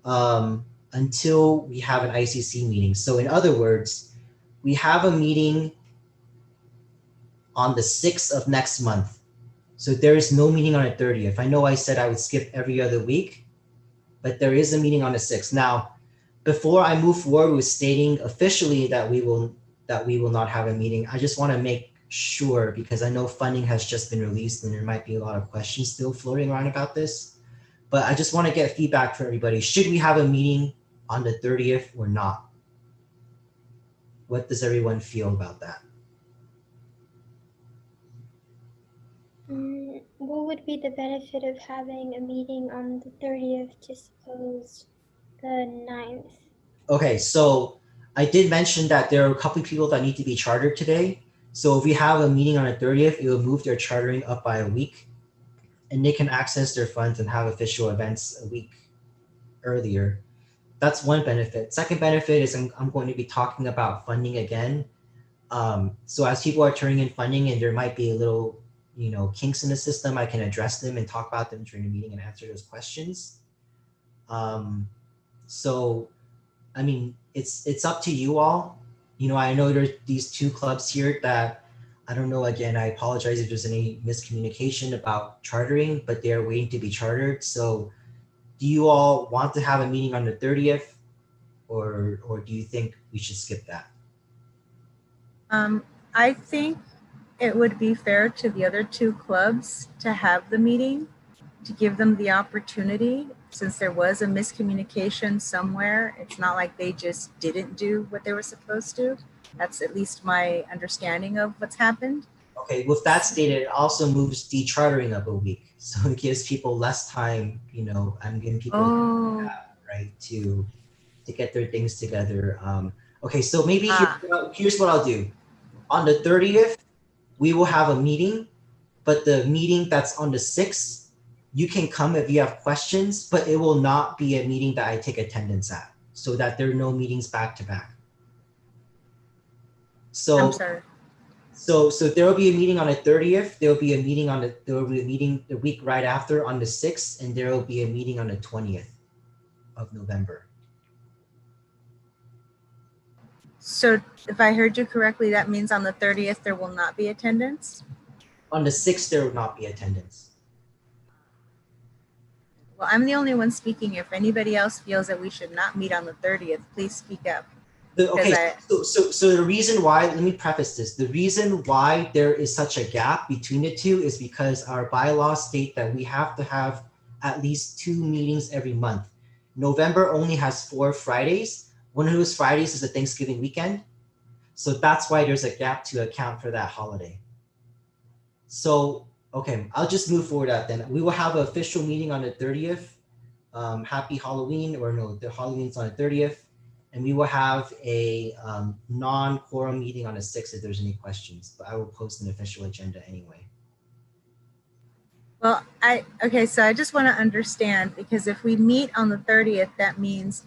until we have an ICC meeting. So in other words, we have a meeting on the 6th of next month. So there is no meeting on the 30th. I know I said I would skip every other week, but there is a meeting on the 6th. Now, before I move forward with stating officially that we will not have a meeting, I just want to make sure, because I know funding has just been released and there might be a lot of questions still floating around about this. But I just want to get feedback from everybody. Should we have a meeting on the 30th or not? What does everyone feel about that? What would be the benefit of having a meeting on the 30th to suppose the 9th? Okay, so I did mention that there are a couple of people that need to be chartered today. So if we have a meeting on the 30th, it will move their chartering up by a week and they can access their funds and have official events a week earlier. That's one benefit. Second benefit is I'm going to be talking about funding again. So as people are turning in funding and there might be a little, kinks in the system, I can address them and talk about them during the meeting and answer those questions. So, I mean, it's up to you all. I know there's these two clubs here that, I don't know, again, I apologize if there's any miscommunication about chartering, but they're waiting to be chartered. So do you all want to have a meeting on the 30th or do you think we should skip that? I think it would be fair to the other two clubs to have the meeting, to give them the opportunity, since there was a miscommunication somewhere. It's not like they just didn't do what they were supposed to. That's at least my understanding of what's happened. Okay, with that stated, it also moves dechartering up a week. So it gives people less time, I'm giving people right to get their things together. Okay, so maybe here's what I'll do. On the 30th, we will have a meeting, but the meeting that's on the 6th, you can come if you have questions, but it will not be a meeting that I take attendance at, so that there are no meetings back to back. So I'm sorry. So there will be a meeting on the 30th. There will be a meeting the week right after on the 6th, and there will be a meeting on the 20th of November. So if I heard you correctly, that means on the 30th, there will not be attendance? On the 6th, there will not be attendance. Well, I'm the only one speaking. If anybody else feels that we should not meet on the 30th, please speak up. So the reason why, let me preface this. The reason why there is such a gap between the two is because our bylaws state that we have to have at least 2 meetings every month. November only has 4 Fridays. One of those Fridays is a Thanksgiving weekend. So that's why there's a gap to account for that holiday. So, okay, I'll just move forward at then. We will have an official meeting on the 30th. Happy Halloween, or no, the Halloween's on the 30th. And we will have a non-quorum meeting on the 6th if there's any questions, but I will post an official agenda anyway. Well, okay, so I just want to understand, because if we meet on the 30th, that means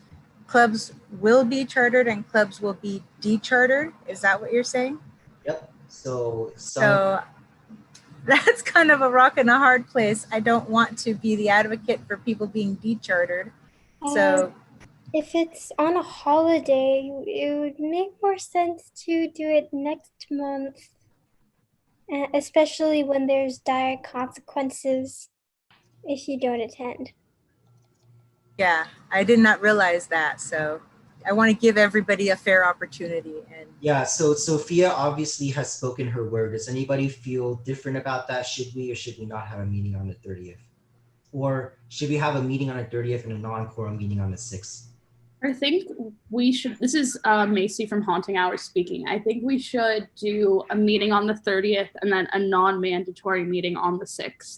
clubs will be chartered and clubs will be dechartered. Is that what you're saying? Yep. So that's kind of a rock and a hard place. I don't want to be the advocate for people being dechartered. So if it's on a holiday, it would make more sense to do it next month, especially when there's dire consequences if you don't attend. Yeah, I did not realize that. So I want to give everybody a fair opportunity. And yeah, so Sophia obviously has spoken her word. Does anybody feel different about that? Should we or should we not have a meeting on the 30th? Or should we have a meeting on the 30th and a non-quorum meeting on the 6th? I think we should, this is Macy from Haunting Hours speaking. I think we should do a meeting on the 30th and then a non-mandatory meeting on the 6th.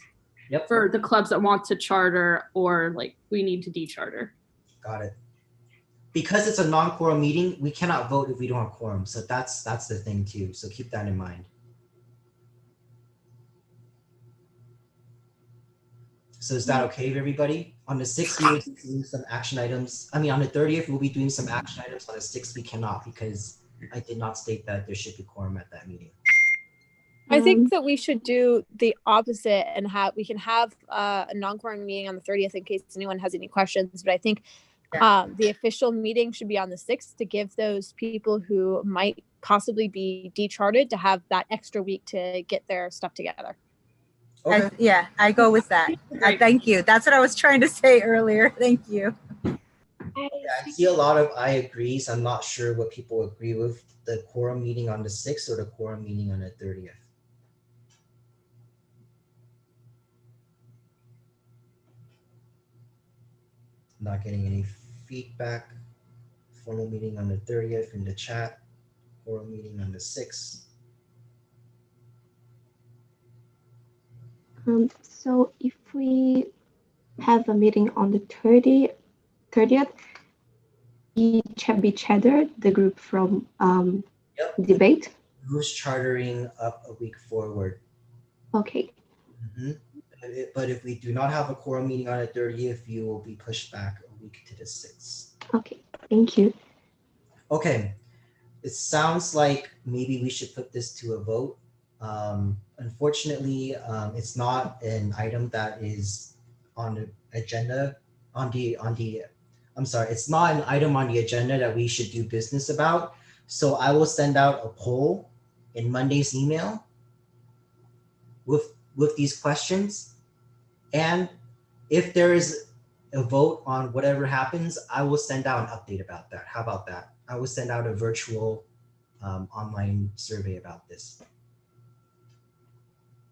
Yep. For the clubs that want to charter or like we need to decharter. Got it. because it's a non-quorum meeting, we cannot vote if we don't have quorum. So that's the thing too. So keep that in mind. So is that okay with everybody? On the 6th, we will be doing some action items. I mean, on the 30th, we'll be doing some action items. On the 6th, we cannot because I did not state that there should be quorum at that meeting. I think that we should do the opposite and we can have a non-quorum meeting on the 30th in case anyone has any questions. But I think the official meeting should be on the 6th to give those people who might possibly be decharted to have that extra week to get their stuff together. Okay. I go with that. Thank you. That's what I was trying to say earlier. Thank you. Yeah, I see a lot of I agrees. I'm not sure what people agree with, the quorum meeting on the 6th or the quorum meeting on the 30th. Not getting any feedback. Formal meeting on the 30th in the chat. Quorum meeting on the 6th. So if we have a meeting on the 30th, be chattered the group from debate. Who's chartering up a week forward? Okay. But if we do not have a quorum meeting on the 30th, you will be pushed back a week to the 6th. Okay, thank you. Okay, it sounds like maybe we should put this to a vote. Unfortunately, it's not an item that is on the agenda, it's not an item on the agenda that we should do business about. So I will send out a poll in Monday's email with these questions. And if there is a vote on whatever happens, I will send out an update about that. How about that? I will send out a virtual online survey about this.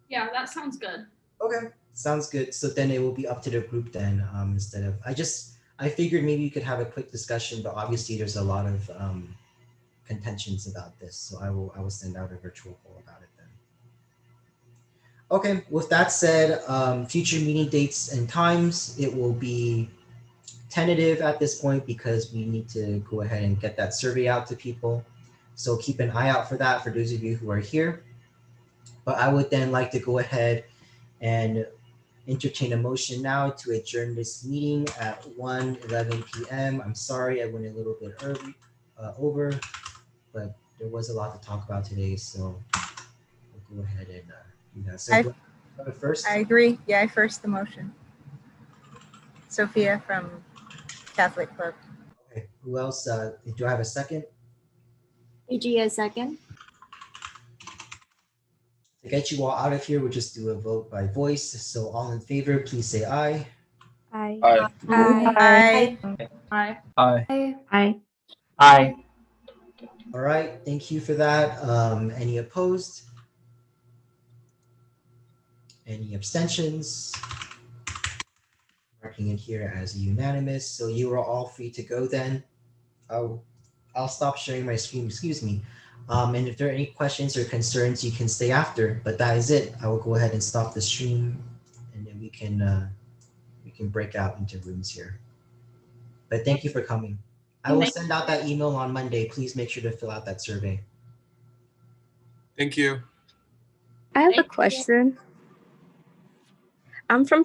Yeah, that sounds good. Okay, sounds good. So then it will be up to the group then instead of, I figured maybe you could have a quick discussion, but obviously there's a lot of contentions about this. So I will send out a virtual poll about it then. Okay, with that said, future meeting dates and times, it will be tentative at this point because we need to go ahead and get that survey out to people. So keep an eye out for that for those of you who are here. But I would then like to go ahead and entertain a motion now to adjourn this meeting at 1:11 p.m. I'm sorry I went a little bit early over, but there was a lot to talk about today, so we'll go ahead and do that. So first? I agree. Yeah, I first the motion. Sophia from Catholic Club. Okay, who else? Do I have a second? AG, a second. To get you all out of here, we'll just do a vote by voice. So all in favor, please say aye. Aye. Aye. Aye. Aye. Aye. Aye. Aye. All right, thank you for that. Any opposed? Any abstentions? Marking it here as unanimous. So you are all free to go then. I'll stop sharing my screen, excuse me. And if there are any questions or concerns, you can stay after, but that is it. I will go ahead and stop the stream and then we can break out into rooms here. But thank you for coming. I will send out that email on Monday. Please make sure to fill out that survey. Thank you. I have a question. I'm from